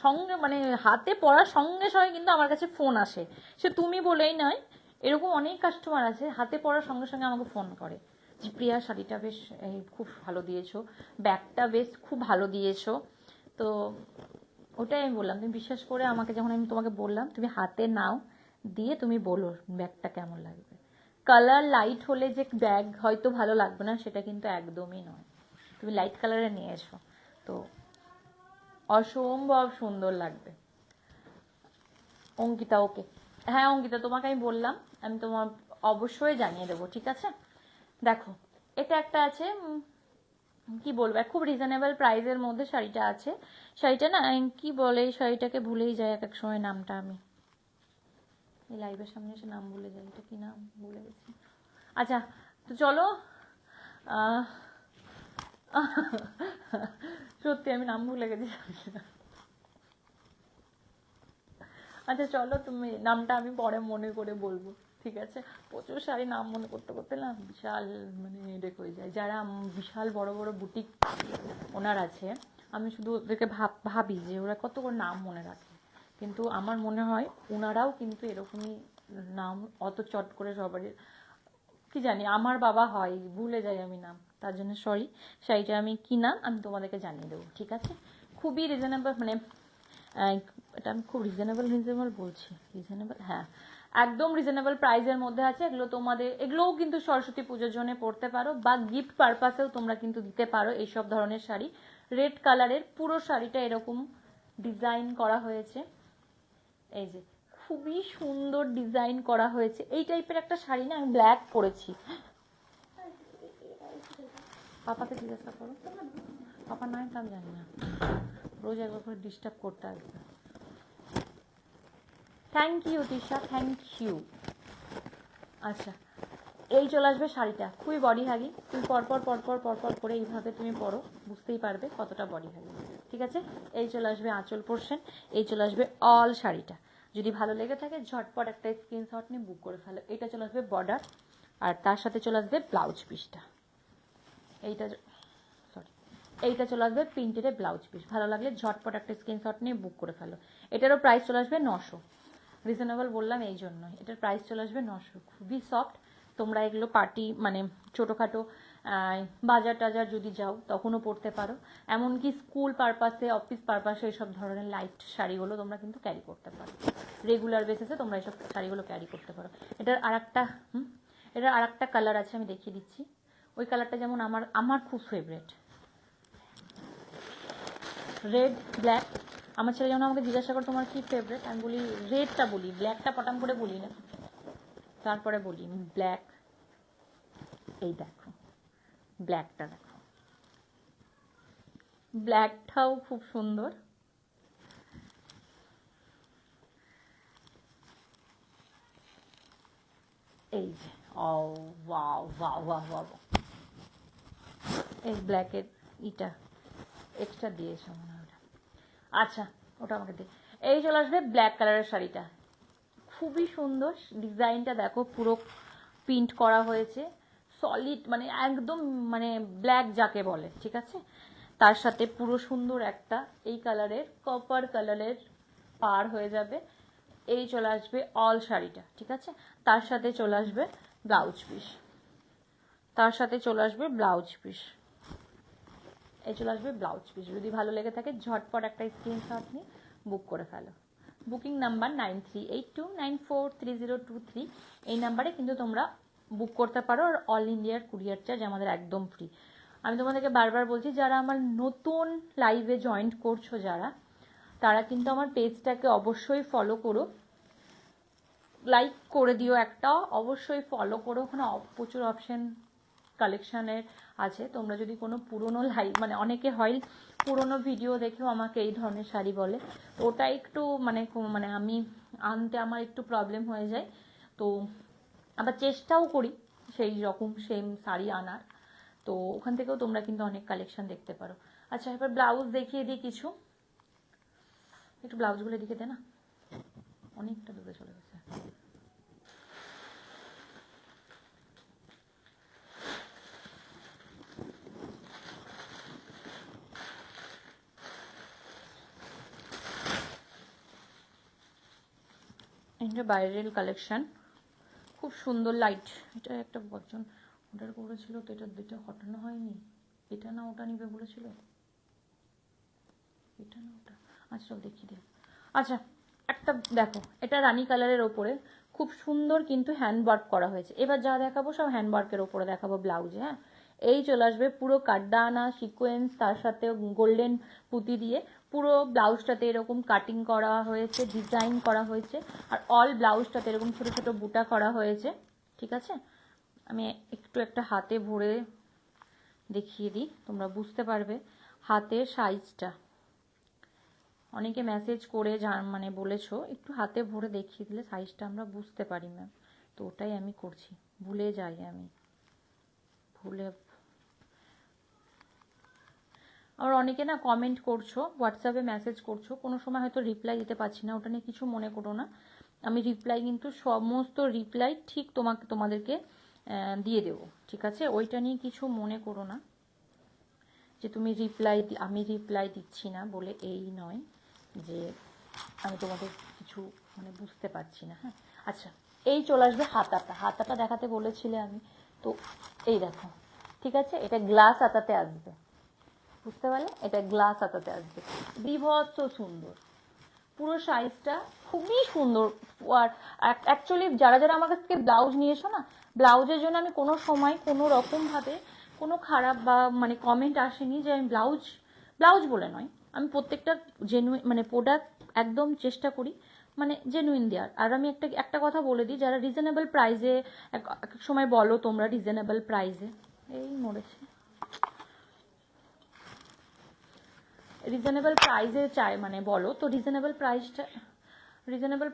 সঙ্গে মানে হাতে পড়ার সঙ্গে সঙ্গে কিন্তু আমার কাছে ফোন আসে, সে তুমি বলেই নয়, এরকম অনেক কাস্টমার আছে হাতে পড়ার সঙ্গে সঙ্গে আমাকে ফোন করে যে প্রিয়া শাড়িটা বেশ খুব ভালো দিয়েছো, ব্যাগটা বেশ খুব ভালো দিয়েছো। তো ওটাই আমি বললাম, তুমি বিশ্বাস করে আমাকে, যখন আমি তোমাকে বললাম তুমি হাতে নাও, দিয়ে তুমি বলো ব্যাগটা কেমন লাগবে। কালার লাইট হলে যে ব্যাগ হয়তো ভালো লাগবে না সেটা কিন্তু একদমই নয়, তুমি লাইট কালারে নিয়ে এসো তো অসম্ভব সুন্দর লাগবে। অঙ্কিতা, ওকে হ্যাঁ অঙ্কিতা তোমাকে আমি বললাম, আমি তোমার অবশ্যই জানিয়ে দেবো। ঠিক আছে, দেখো এটা একটা আছে, কি বলবো, খুব রিজনেবল প্রাইসের মধ্যে শাড়িটা আছে। শাড়িটা না কি বলে, এই শাড়িটাকে ভুলেই যাই এক এক সময় নামটা, আমি এই লাইভের সামনে এসে নাম ভুলে যাই, এটা কি নাম ভুলে গেছি। আচ্ছা তো চলো, সত্যি আমি নাম ভুলে গেছি। আচ্ছা চলো, তুমি নামটা আমি পরে মনে করে বলবো। ঠিক আছে, প্রচুর শাড়ি নাম মনে করতে করতে না বিশাল মানে হেডেক হয়ে যায়। যারা বিশাল বড় বড় বুটিক ওনার আছে আমি শুধু ওদেরকে ভাবি যে ওরা কত করে নাম মনে রাখে, কিন্তু আমার মনে হয় ওনারাও কিন্তু এরকমই নাম অত চট করে সবারই, কি জানি, আমার বাবা হয়, ভুলে যাই আমি নাম, তার জন্য সরি। শাড়িটা আমি কি নাম আমি তোমাদেরকে জানিয়ে দেবো, ঠিক আছে? খুবই রিজনেবল, মানে এটা আমি খুব রিজনেবল বলছি, রিজনেবল, হ্যাঁ একদম রিজনেবল প্রাইসের মধ্যে আছে। এগুলো তোমাদের, এগুলোও কিন্তু সরস্বতী পুজোর জন্য পরতে পারো বা গিফট পারপাসেও তোমরা কিন্তু দিতে পারো এইসব ধরনের শাড়ি। রেড কালারের পুরো শাড়িটা এরকম ডিজাইন করা হয়েছে, এই যে খুবই সুন্দর ডিজাইন করা হয়েছে। এই টাইপের একটা শাড়ি না আমি ব্ল্যাক পরেছি, পাপাকে জিজ্ঞাসা করো, পাপা নাই তো আমি জানি না, রোজ একবার করে ডিস্টার্ব করতে আসবে। Thank you Tisha, thank you. আচ্ছা, এই চলে আসবে শাড়িটা, খুবই বডি হ্যাগি, তুমি পরপর করে এইভাবে তুমি পরো, বুঝতেই পারবে কতটা বডি হ্যাগি, ঠিক আছে? এই চলে আসবে আঁচল পোর্শন, এই চলে আসবে অল শাড়িটা। যদি ভালো লেগে থাকে ঝটপট একটা স্ক্রিনশট নিয়ে বুক করে ফেলো। এটা চলে আসবে বর্ডার, আর তার সাথে চলে আসবে ব্লাউজ পিসটা, এইটা সরি, এইটা চলে আসবে প্রিন্টেডে ব্লাউজ পিস। ভালো লাগলে ঝটপট একটা স্ক্রিনশট নিয়ে বুক করে ফেলো। এটারও প্রাইস চলে আসবে 900, রিজনেবল বললাম এই জন্য, এটার প্রাইস চলে আসবে 900। খুবই সফট, তোমরা এগুলো পার্টি মানে ছোটোখাটো বাজার টাজার যদি যাও তখনও পরতে পারো, এমনকি স্কুল পারপাসে, অফিস পারপাসে এইসব ধরনের লাইট শাড়িগুলো তোমরা কিন্তু ক্যারি করতে পারো, রেগুলার বেসিসে তোমরা এইসব শাড়িগুলো ক্যারি করতে পারো। এটার আর একটা কালার আছে, আমি দেখিয়ে দিচ্ছি। ওই কালারটা যেমন আমার খুব ফেভারেট, রেড ব্ল্যাক। আমার ছেলে যেমন আমাকে জিজ্ঞাসা করে তোমার কি ফেভারেট, আমি বলি রেডটা বলি, ব্ল্যাকটা পটাম করে বলি না, তারপরে বলি ব্ল্যাক। এই দেখো ব্ল্যাকটা, দেখো ব্ল্যাকটাও খুব সুন্দর। এই যে ও ওয়াও ওয়াও ওয়াও ওয়াও, এই ব্ল্যাকের ইটা এক্সট্রা দিয়েছে মনে হয়। আচ্ছা, ওটা আমাকে দে। এই চলে আসবে ব্ল্যাক কালারের শাড়িটা, খুবই সুন্দর ডিজাইনটা, দেখো পুরো প্রিন্ট করা হয়েছে, সলিড মানে একদম মানে ব্ল্যাক যাকে বলে, ঠিক আছে? তার সাথে পুরো সুন্দর একটা এই কালারের কপার কালারের পার হয়ে যাবে। এই চলে আসবে অল শাড়িটা, ঠিক আছে? তার সাথে চলে আসবে ব্লাউজ পিস, তার সাথে চলে আসবে ব্লাউজ পিস, এই চলে আসবে ব্লাউজ পিস। যদি ভালো লেগে থাকে ঝটপট একটা স্ক্রিনশট নিয়ে বুক করে ফেলো। বুকিং নাম্বার 9382943023, এই নাম্বারে কিন্তু তোমরা বুক করতে পারো। আর অল ইন্ডিয়ার কুরিয়ার চার্জ আমাদের একদম ফ্রি। আমি তোমাদেরকে বারবার বলছি, যারা আমার নতুন লাইভে জয়েন্ট করছো যারা, তারা কিন্তু আমার পেজটাকে অবশ্যই ফলো করো, লাইক করে দিও একটা, অবশ্যই ফলো করো, ওখানে প্রচুর অপশন কালেকশানের আছে। তোমরা যদি কোনো পুরনো লাইভ, মানে অনেকে হয় পুরনো ভিডিও দেখেও আমাকে এই ধরনের শাড়ি বলে, তো ওটা একটু মানে আমি আনতে আমার একটু প্রবলেম হয়ে যায়, তো আবার চেষ্টাও করি সেই রকম সেম শাড়ি আনার, তো ওখান থেকেও তোমরা কিন্তু অনেক কালেকশন দেখতে পারো। আচ্ছা, এবার ব্লাউজ দেখিয়ে দিই কিছু, একটু ব্লাউজগুলো দেখে দে না, অনেকটা দূরে চলে গেছে। এটা বাইরের কালেকশন, খুব সুন্দর লাইট। এটা একটা বর্জন অর্ডার করেছিল, তো এটা দুটো হটানো হয়নি, এটা না ওটা নিবে বলেছিল, এটা না ওটা, আচ্ছা চল দেখিয়ে দে। আচ্ছা, একটা দেখো, এটা রানী কালারের ওপরে খুব সুন্দর কিন্তু হ্যান্ডওয়ার্ক করা হয়েছে। এবার যা দেখাবো সব হ্যান্ডওয়ার্কের ওপরে দেখাবো ব্লাউজে, হ্যাঁ? এই চলে আসবে পুরো কাটদানা সিকোয়েন্স, তার সাথে গোল্ডেন পুঁতি দিয়ে পুরো ব্লাউজটাতে এরকম কাটিং করা হয়েছে, ডিজাইন করা হয়েছে, আর অল ব্লাউজটাতে এরকম ছোট ছোট বুটা করা হয়েছে, ঠিক আছে? আমি একটু একটা হাতে ভরে দেখিয়ে দিই, তোমরা বুঝতে পারবে হাতের সাইজটা। অনেকে মেসেজ করে মানে বলেছো একটু হাতে ভরে দেখিয়ে দিলে সাইজটা আমরা বুঝতে পারি ম্যাম, তো ওটাই আমি করছি, ভুলে যাই আমি, আর অনেকে না কমেন্ট করছো, হোয়াটসঅ্যাপে মেসেজ করছো, কোনো সময় হয়তো রিপ্লাই দিতে পারছি না, ওটা নিয়ে কিছু মনে করো না। আমি রিপ্লাই কিন্তু সমস্ত রিপ্লাই ঠিক তোমাদেরকে দিয়ে দেবো, ঠিক আছে? ওইটা নিয়ে কিছু মনে করো না। যে তুমি আমি রিপ্লাই দিচ্ছি না বলে এই নয় যে আমি তোমাদের কিছু মানে বুঝতে পারছি না। হ্যাঁ, আচ্ছা, এই চলে আসবে হাতাটা দেখাতে বলেছিলে আমি, তো এই দেখো, ঠিক আছে, এটা গ্লাস হাতাতে আসবে, বুঝতে পারলে, এটা গ্লাস হাতাতে আসবে, বিভৎস সুন্দর, পুরো সাইজটা খুবই সুন্দর। আর অ্যাকচুয়ালি যারা যারা আমার কাছ থেকে ব্লাউজ নিয়ে এসো না, ব্লাউজের জন্য আমি কোনো সময় কোনো রকমভাবে কোনো খারাপ বা মানে কমেন্ট আসেনি যে আমি ব্লাউজ বলে নয়, আমি প্রত্যেকটা জেনুইন মানে প্রোডাক্ট একদম চেষ্টা করি মানে জেনুইন দেওয়ার। আর আমি একটা কথা বলে দিই, যারা রিজনেবল প্রাইসে এক সময় বলো তোমরা রিজনেবল প্রাইসে, এই মরেছে, রিজনেবল প্রাইসে চাই মানে বলো, তো রিজনেবল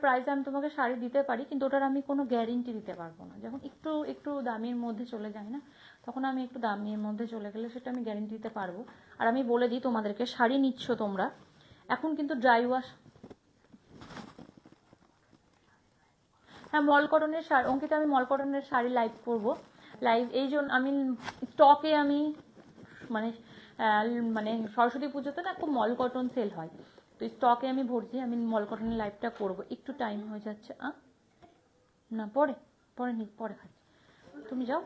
প্রাইসে আমি তোমাকে শাড়ি দিতে পারি, কিন্তু ওটার আমি কোনো গ্যারেন্টি দিতে পারবো না। যখন একটু একটু দামের মধ্যে চলে যায় না, তখন আমি একটু দামের মধ্যে চলে গেলে সেটা আমি গ্যারেন্টি দিতে পারবো। আর আমি বলে দিই তোমাদেরকে, শাড়ি নিচ্ছ তোমরা, এখন কিন্তু ড্রাই ওয়াশ, হ্যাঁ মল কটনের শাড়ি, অঙ্কিতা আমি মল কটনের শাড়ি লাইভ করবো, এই জন্য আমি স্টকে আমি মানে মানে সরস্বতী পুজোতে না খুব মল কটন সেল হয়, তো স্টকে আমি ভরছি, আমি মল কটনের লাইভটা করবো। একটু টাইম হয়ে যাচ্ছে, না পরে খাচ্ছি, তুমি যাও,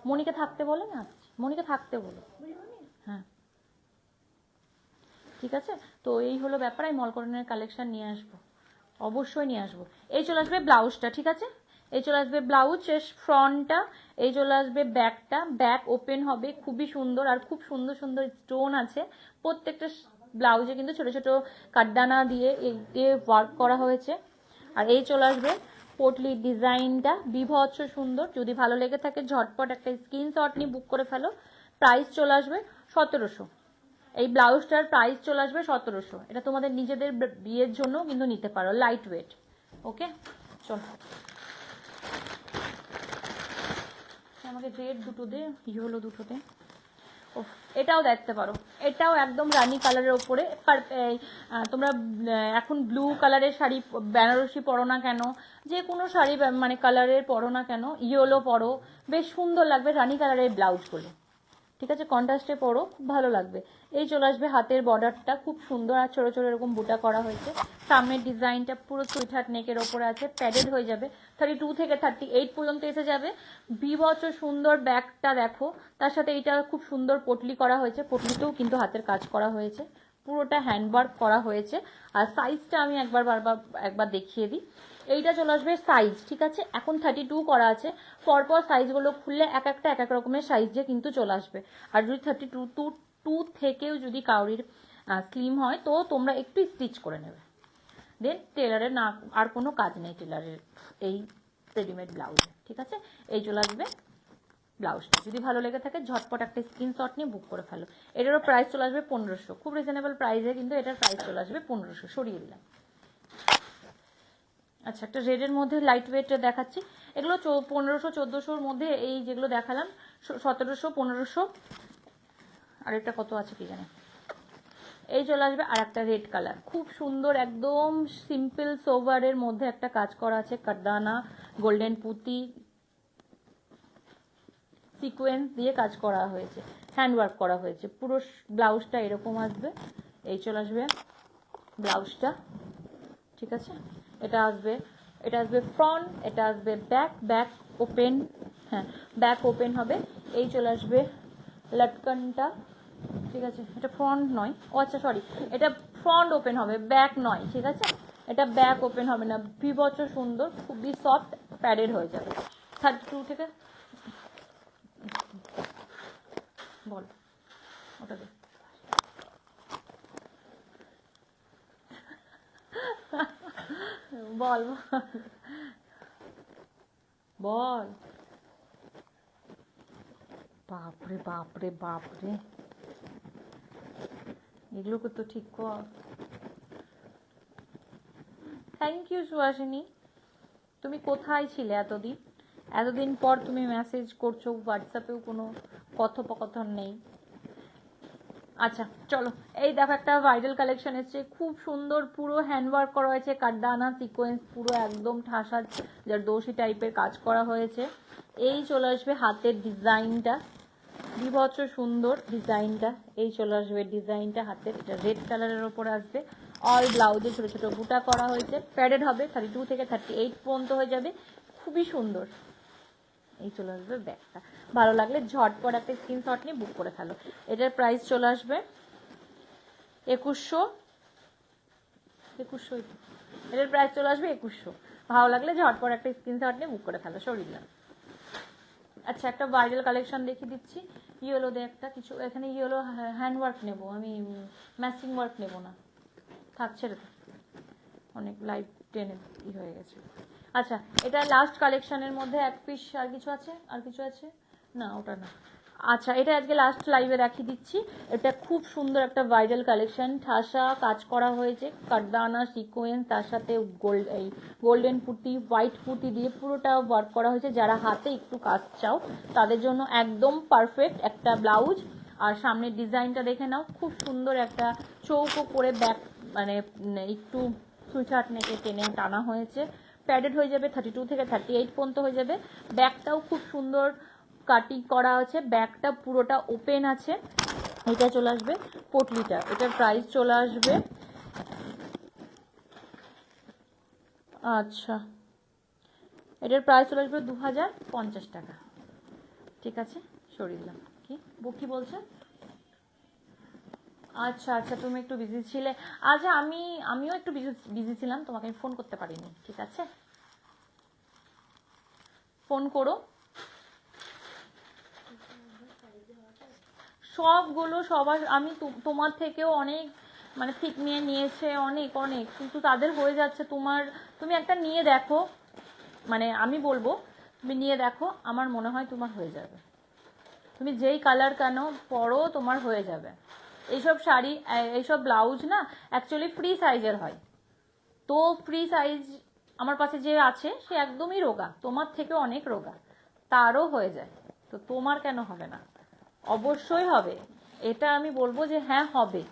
মনিকে থাকতে বলো, না আসছি, মনিকে থাকতে বলো, হ্যাঁ ঠিক আছে। তো এই হলো ব্যাপার, আমি মল কটনের কালেকশন নিয়ে আসবো, অবশ্যই নিয়ে আসবো। এই চলে আসবে ব্লাউজটা, ঠিক আছে, এই চলে আসবে ব্লাউজ ফ্রন্টটা, এই চলে আসবে ব্যাকটা, ব্যাক ওপেন হবে, খুবই সুন্দর, আর খুব সুন্দর সুন্দর স্টোন আছে প্রত্যেকটা ব্লাউজে, কিন্তু ছোট ছোট কাঠদানা দিয়ে ওয়ার্ক করা হয়েছে। আর এই চলে আসবে পোটলির ডিজাইনটা, বিভৎস সুন্দর, যদি ভালো লেগে থাকে ঝটপট একটা স্ক্রিনশট নিয়ে বুক করে ফেলো। প্রাইস চলে আসবে 1700, এই ব্লাউজটার প্রাইস চলে আসবে 1700, এটা তোমাদের নিজেদের বিয়ের জন্য কিন্তু নিতে পারো, লাইট ওয়েট। ওকে, চলো আমাকে রেড দুটো দে, ইয়েলো দুটো দে, ও এটাও দেখতে পারো, এটাও একদম রানি কালারের ওপরে, তোমরা এখন ব্লু কালারের শাড়ি বেনারসি পরো না কেন, যে কোনো শাড়ি মানে কালারের পরো না কেন, ইয়েলো পরো, বেশ সুন্দর লাগবে রানি কালারের ব্লাউজগুলো, ঠিক আছে, কন্ট্রাস্টে পরো, খুব ভালো লাগবে। এই চলে আসবে হাতের বর্ডারটা, খুব সুন্দর, আর ছোট ছোট এরকম বুটা করা হয়েছে, সামনের ডিজাইনটা পুরো সুইটহার্ট নেকের ওপরে আছে, প্যাডেড হয়ে যাবে, 32 থেকে 38 পর্যন্ত এসে যাবে, বিভৎস সুন্দর। ব্যাগটা দেখো, তার সাথে এইটা খুব সুন্দর পটলি করা হয়েছে, পটলিতেও কিন্তু হাতের কাজ করা হয়েছে, পুরোটা হ্যান্ডওয়ার্ক করা হয়েছে। আর সাইজটা আমি একবার দেখিয়ে দিই, এইটা চলে আসবে সাইজ, ঠিক আছে, এখন 32 করা আছে, পরপর সাইজগুলো খুললে এক একটা এক এক রকমের সাইজে কিন্তু চলে আসবে। আর যদি 32 থেকেও যদি কাউরির স্লিম হয়, তো তোমরা একটু স্টিচ করে নেবে, দেন টেলারের না আর কোনো কাজ নেই টেলারের এই রেডিমেড ব্লাউজে, ঠিক আছে। এই চলে আসবে ব্লাউজটা, যদি ভালো লেগে থাকে ঝটপট একটা স্ক্রিনশট নিয়ে বুক করে ফেলো। এটারও প্রাইস চলে আসবে 1500, খুব রিজনেবল প্রাইসে কিন্তু এটার প্রাইস চলে আসবে 1500, সরিয়ে দিলাম। আচ্ছা, একটা রেডের মধ্যে লাইট ওয়েটটা দেখাচ্ছি, এগুলো 1500 1400-র মধ্যে, এই যেগুলো দেখালাম 1700 1500, আর এটা কত আছে কি জানে। এই চলে আসবে আর একটা রেড কালার, খুব সুন্দর, একদম সিম্পল সোভারের মধ্যে একটা কাজ করা আছে, কাঠদানা গোল্ডেন পুঁতি সিকোয়েন্স দিয়ে কাজ করা হয়েছে, হ্যান্ডওয়ার্ক করা হয়েছে, পুরো ব্লাউজটা এরকম আসবে। এই চলে আসবে ব্লাউজটা, ঠিক আছে, এটা আসবে ফ্রন্ট, এটা আসবে ব্যাক ওপেন, হ্যাঁ ব্যাক ওপেন হবে। এই চলে আসবে লটকনটা, ঠিক আছে, এটা ফ্রন্ট নয়, ও আচ্ছা সরি, এটা ফ্রন্ট ওপেন হবে, ব্যাক নয়, ঠিক আছে, এটা ব্যাক ওপেন হবে না, বিভৎস সুন্দর, খুবই সফট, প্যাডেড হয়ে যাবে। 32 থেকে বল, ওটা দে, বল বল, বাপরে বাপরে বাপরে, এগুলোকে তো ঠিক কর। থ্যাংক ইউ সুহাসিনী, তুমি কোথায় ছিলে এতদিন পর তুমি মেসেজ করছো, হোয়াটসঅ্যাপেও কোনো কথোপকথন নেই। আচ্ছা চলো, এই দেখো একটা ভাইরাল কালেকশন এসছে, খুব সুন্দর, পুরো হ্যান্ডওয়ার্ক করা হয়েছে, কাঠদানা সিকোয়েন্স, পুরো একদম ঠাসা জারদোশি টাইপের কাজ করা হয়েছে। এই চলে আসবে হাতের ডিজাইনটা, বিভৎস সুন্দর ডিজাইনটা, এই চলে আসবে ডিজাইনটা হাতের, এটা রেড কালারের ওপরে আসবে। অল ব্লাউজে ছোট ছোট বুটা করা হয়েছে, প্যাডেড হবে, 32 থেকে 38 পর্যন্ত হয়ে যাবে, খুবই সুন্দর। এই চলে আসবে ব্যাগটা, ভালো লাগলে ঝটপট একটা স্ক্রিনশট নিয়ে বুক করে ফেলো। এটার প্রাইস চলে আসবে 2100, এটার প্রাইস চলে আসবে 2100। ভালো লাগলে ঝটপট একটা স্ক্রিনশট নিয়ে বুক করে ফেলো, সরি না। আচ্ছা, একটা ভাইরাল কালেকশন দেখিয়ে দিচ্ছি, ইয়েলো দিয়ে একটা কিছু, এখানে ইয়েলো হ্যান্ড ওয়ার্ক নেবো আমি, ম্যাচিং ওয়ার্ক নেবো না, থাকছে রে, অনেক লাইট টেনে হয়ে গেছে। আচ্ছা, এটা লাস্ট কালেকশনের মধ্যে এক পিস, আর কিছু আছে, আর কিছু আছে না, ওটা না। আচ্ছা, এটা আজকে লাস্ট লাইভে দেখিয়ে দিচ্ছি। এটা খুব সুন্দর একটা ভাইরাল কালেকশন, ঠাসা কাজ করা হয়েছে, কাটদানা সিকোয়েন্স, তার সাথে এই গোল্ডেন পুঁতি, হোয়াইট পুঁতি দিয়ে পুরোটা ওয়ার্ক করা হয়েছে। যারা হাতে একটু কাজ চাও তাদের জন্য একদম পারফেক্ট একটা ব্লাউজ। আর সামনের ডিজাইনটা দেখে নাও, খুব সুন্দর একটা চৌকো করে ব্যাক, মানে একটু সুইচার্ট নেকে টেনে টানা হয়েছে, প্যাডেড হয়ে যাবে, 32 থেকে 38 পর্যন্ত হয়ে যাবে। ব্যাকটাও খুব সুন্দর কাটিং করা আছে, ব্যাকটা পুরোটা ওপেন আছে। এটা চলে আসবে পটলিটা, এটার প্রাইস চলে আসবে, আচ্ছা এটার প্রাইস চলে আসবে 2050 টাকা। ঠিক আছে, সরিয়ে দিলাম। কি বলছে? আচ্ছা আচ্ছা, তুমি একটু বিজি ছিলে। আচ্ছা, আমিও একটু বিজি ছিলাম, তোমাকে আমি ফোন করতে পারিনি। ঠিক আছে, ফোন করো। সবগুলো সবার, আমি তোমার থেকেও অনেক মানে ঠিক নিয়েছে, অনেক অনেক, কিন্তু তাদের হয়ে যাচ্ছে। তুমি একটা নিয়ে দেখো, মানে আমি বলবো তুমি নিয়ে দেখো, আমার মনে হয় তোমার হয়ে যাবে। তুমি যেই কালার কেন পরো তোমার হয়ে যাবে। এইসব শাড়ি, এইসব ব্লাউজ না অ্যাকচুয়ালি ফ্রি সাইজের হয়। তো ফ্রি সাইজ আমার পাশে যে আছে সে একদমই রোগা, তোমার থেকে অনেক রোগা, তারও হয়ে যায়, তো তোমার কেন হবে না? অবশ্যই হবে, এটা আমি বলবো যে হ্যাঁ হবে,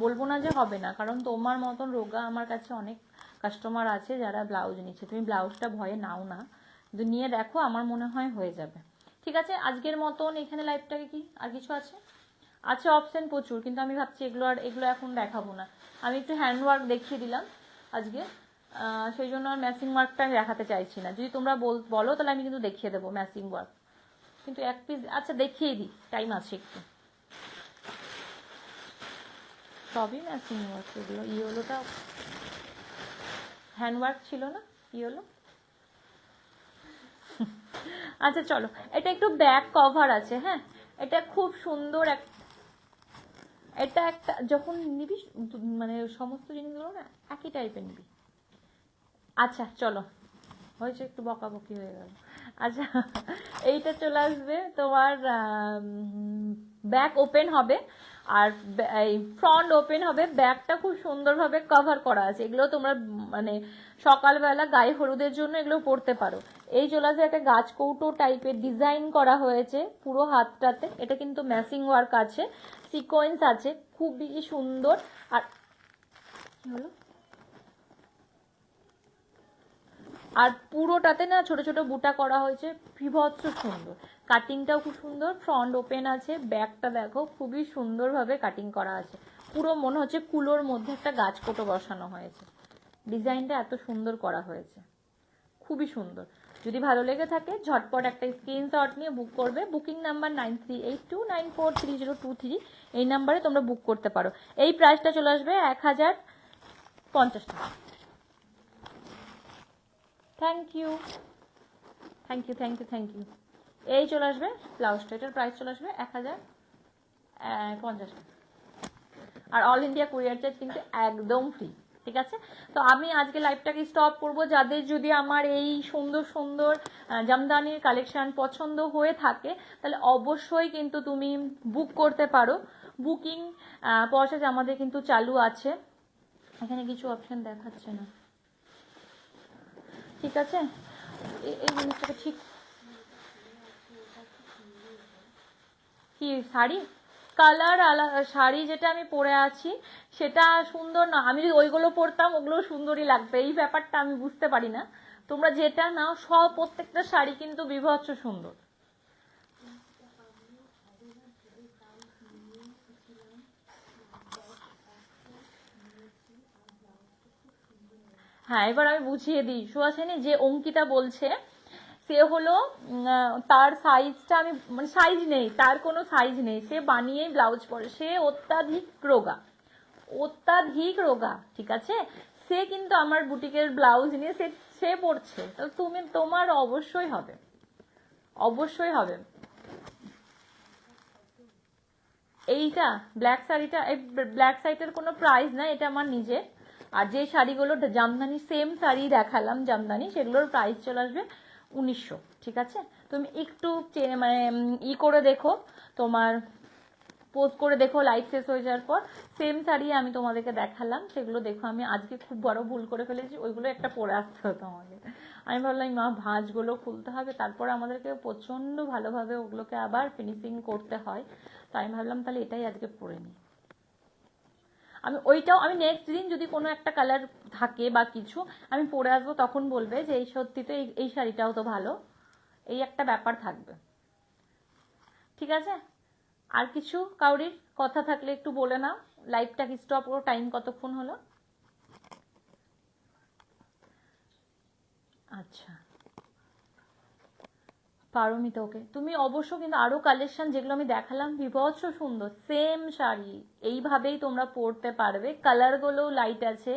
বলবো না যে হবে না, কারণ তোমার মতন রোগা আমার কাছে অনেক কাস্টমার আছে যারা ব্লাউজ নিচ্ছে। তুমি ব্লাউজটা ভয়ে নাও না, কিন্তু নিয়ে দেখো, আমার মনে হয় হয়ে যাবে। ঠিক আছে, আজকের মতন এখানে লাইভটাকে কি আর কিছু আছে? আছে অপশন প্রচুর, কিন্তু আমি ভাবছি এগুলো এখন দেখাবো না। আমি একটু হ্যান্ডওয়ার্ক দেখিয়ে দিলাম আজকে, সেই জন্য আর ম্যাচিং ওয়ার্কটা দেখাতে চাইছি না। যদি তোমরা বলো তাহলে আমি কিন্তু দেখিয়ে দেবো ম্যাচিং ওয়ার্ক, কিন্তু এক পিস, আচ্ছা দেখিয়ে দিই, টাইম আছে একটু। সবই ম্যাচিং ওয়ার্ক, এগুলো ইয়েলোটা হ্যান্ডওয়ার্ক ছিল না, ইয়েলো। আচ্ছা চলো, এটা একটু ব্যাক কভার আছে, হ্যাঁ এটা খুব সুন্দর এটা একটা যখন নিবি, মানে সমস্ত জিনিসগুলো না একই টাইপের নিবি। আচ্ছা চলো, হয়েছে, একটু বকাবকি হয়ে গেল। আচ্ছা, এইটা চলে আসবে তোমার, ব্যাক ওপেন হবে, আর এই ফ্রন্ট ওপেন হবে। ব্যাকটা খুব সুন্দরভাবে কভার করা আছে। এগুলো তোমরা মানে সকালবেলা গায়ে হলুদের জন্য এগুলো পরতে পারো। এই চলে আসবে একটা গাছ কৌটো টাইপের ডিজাইন করা হয়েছে পুরো হাতটাতে। এটা কিন্তু ম্যাচিং ওয়ার্ক আছে, সিকোয়েন্স আছে, খুবই সুন্দর। আর কি হলো, আর পুরোটাতে না ছোট ছোট বুটা করা হয়েছে, বিভৎস সুন্দর। কাটিংটাও খুব সুন্দর, ফ্রন্ট ওপেন আছে, ব্যাকটা দেখো খুবই সুন্দরভাবে কাটিং করা আছে। পুরো মনে হচ্ছে কুলোর মধ্যে একটা গাছ কোটো বসানো হয়েছে। ডিজাইনটা এত সুন্দর করা হয়েছে, খুবই সুন্দর। যদি ভালো লেগে থাকে ঝটপট একটা স্ক্রিনশট নিয়ে বুক করবে। বুকিং নাম্বার 9382943023, এই নাম্বারে তোমরা বুক করতে পারো। এই প্রাইসটা চলে আসবে 1050 টাকা। Thank you, thank you, thank you, thank you. এই চলে আসবে ব্লাউজটা, এটার প্রাইস চলে আসবে 1050 টাকা। আর অল ইন্ডিয়া কুরিয়ার চার্জ কিন্তু একদম ফ্রি। ঠিক আছে, তো আমি আজকে লাইভটাকে স্টপ করব। যাদের যদি আমার এই সুন্দর সুন্দর জামদানির কালেকশন পছন্দ হয়ে থাকে তাহলে অবশ্যই কিন্তু তুমি বুক করতে পারো। বুকিং প্রসেস আমাদের কিন্তু চালু আছে। এখানে কিছু অপশন দেখাচ্ছে না, ঠিক আছে, এই জিনিসটাকে ঠিক, কি শাড়ি কালার আলাদা, শাড়ি যেটা আমি পরে আছি সেটা সুন্দর না, আমি যদি ওইগুলো পরতাম ওগুলো সুন্দরই লাগবে, এই ব্যাপারটা আমি বুঝতে পারি না। তোমরা যেটা নাও সব প্রত্যেকটা শাড়ি কিন্তু বিভৎস সুন্দর। হ্যাঁ, এবার আমি বুঝিয়ে দিই। সুহাসিনী, যে অঙ্কিতা বলছে, সে হলো তার সাইজটা আমি মানে সাইজ নেই, তার কোনো সাইজ নেই, সে বানিয়ে ব্লাউজ পরে, সে অত্যাধিক রোগা, অত্যাধিক রোগা, ঠিক আছে? সে কিন্তু আমার বুটিকের ব্লাউজ নিয়ে সে সে পড়ছে, তাহলে তুমি, তোমার অবশ্যই হবে, অবশ্যই হবে। এইটা ব্ল্যাক শাড়িটা, এই ব্ল্যাক শাড়িটার কোনো প্রাইস না, এটা আমার নিজের। আর যে শাড়িগুলো জামদানি সেম শাড়ি দেখালাম জামদানি, সেগুলোর প্রাইস চলে আসবে 1900, ঠিক আছে? তুমি একটু মানে করে দেখো, তোমার পোস্ট করে দেখো লাইভ শেষ হয়ে যাওয়ার পর, সেম শাড়ি আমি তোমাদেরকে দেখালাম, সেগুলো দেখো। আমি আজকে খুব বড় ভুল করে ফেলেছি, ওইগুলো একটা পরে আসতে হতো আমাকে। আমি ভাবলাম মা ভাঁজগুলো খুলতে হবে, তারপরে আমাদেরকে প্রচণ্ড ভালোভাবে ওগুলোকে আবার ফিনিশিং করতে হয়, তো আমি ভাবলাম তাহলে এটাই আজকে পরে নিই। আমি ওইটাও আমি নেক্সট দিন যদি কোনো একটা কালার থাকে বা কিছু আমি পরে আসবো, তখন বলবে যে এই সত্যি তো এই শাড়িটাও তো ভালো, এই একটা ব্যাপার থাকবে, ঠিক আছে? আর কিছু কাউরির কথা থাকলে একটু বলে নাও। লাইভটাকে স্টপ করো, টাইম কতক্ষণ হলো? আচ্ছা, পারমিতা, ওকে। তুমি অবশ্য কিন্তু আরো কালেকশন যেগুলো আমি দেখালাম বিভৎস সুন্দর, সেম শাড়ি এইভাবেই তোমরা পরতে পারবে। কালারগুলো লাইট আছে,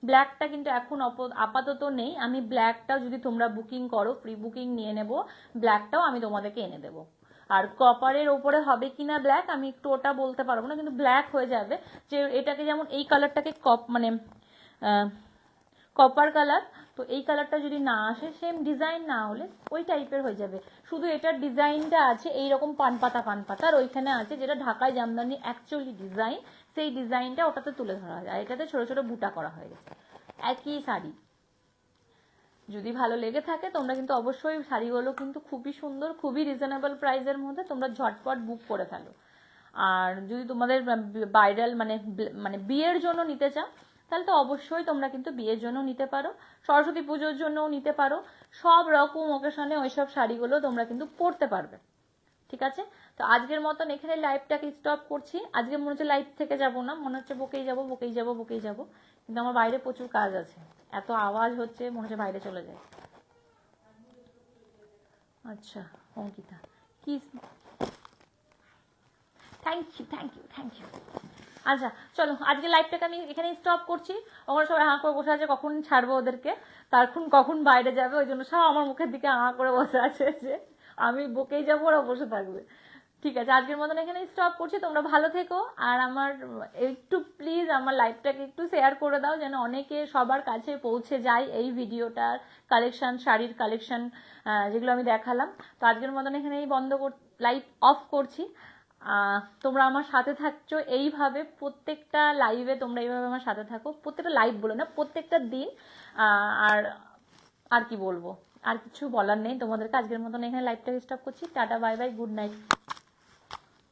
ব্ল্যাকটা কিন্তু এখন আপাতত নেই। আমি ব্ল্যাকটাও যদি তোমরা বুকিং করো, প্রি বুকিং নিয়ে নেব, ব্ল্যাকটাও আমি তোমাদেরকে এনে দেবো। আর কপারের ওপরে হবে কিনা ব্ল্যাক আমি একটু ওটা বলতে পারবো না, কিন্তু ব্ল্যাক হয়ে যাবে। যে এটাকে যেমন এই কালারটাকে মানে কপার কালার, তো এই কালারটা যদি না আসে, সেম ডিজাইন না হলে ওই টাইপের হয়ে যাবে। শুধু এটার ডিজাইনটা আছে এইরকম পানপাতা পানপাতা, আর ওইখানে আছে যেটা ঢাকায় জামদানি অ্যাকচুয়ালি ডিজাইন, সেই ডিজাইনটা ওটাতে তুলে ধরা হয়, আর এটাতে ছোট ছোট বুটা করা হয়ে গেছে। একই শাড়ি। যদি ভালো লেগে থাকে তোমরা কিন্তু অবশ্যই, শাড়িগুলো কিন্তু খুবই সুন্দর, খুবই রিজনেবল প্রাইসের মধ্যে, তোমরা ঝটপট বুক করে ফেলো। আর যদি তোমাদের ভাইরাল মানে মানে বিয়ের জন্য নিতে চাও, তাহলে তো অবশ্যই তোমরা কিন্তু বিয়ের জন্য নিতে পারো, সরস্বতী পুজোর জন্যও নিতে পারো, সব রকম ওকেশনে ওইসব শাড়িগুলো তোমরা কিন্তু পরতে পারবে, ঠিক আছে? তো আজকের মতন এখানে লাইভটাকে স্টপ করছি। আজকে মনে হচ্ছে লাইভ থেকে যাব না, মনে হচ্ছে বকেই যাব বকেই যাব বকেই যাব, কিন্তু আমার বাইরে প্রচুর কাজ আছে, এত আওয়াজ হচ্ছে মনে হচ্ছে বাইরে চলে যায়। আচ্ছা অঙ্কিতা, কি, thank you thank you thank you. আচ্ছা চলো, আজকে লাইভটাকে আমি এখানে স্টপ করছি। ওখানে সবাই হাঁ করে বসে আছে, কখন ছাড়বো ওদেরকে, তারখন কখন বাইরে যাবে, ওই জন্য সব আমার মুখের দিকে হাঁ করে বসে আছে যে আমি বকেই যাবো, ওরা বসে থাকবে। ঠিক আছে, আজকের মতন এখানে স্টপ করছি। তোমরা ভালো থেকো, আর আমার একটু প্লিজ আমার লাইভটাকে একটু শেয়ার করে দাও, যেন অনেকে সবার কাছে পৌঁছে যায় এই ভিডিওটার কালেকশন, শাড়ির কালেকশন যেগুলো আমি দেখালাম। তো আজকের মতন এখানেই লাইভ অফ করছি। তোমরা আমার সাথে থাকছো এইভাবে, প্রত্যেকটা লাইভে তোমরা এইভাবে আমার সাথে থাকো, প্রত্যেকটা লাইভ বলো না, প্রত্যেকটা দিন। আর আর কি বলবো, আর কিছু বলার নেই তোমাদেরকে। আজকের মতন এখানে লাইভটাকে স্টপ করছি। Tata, bye bye, good night.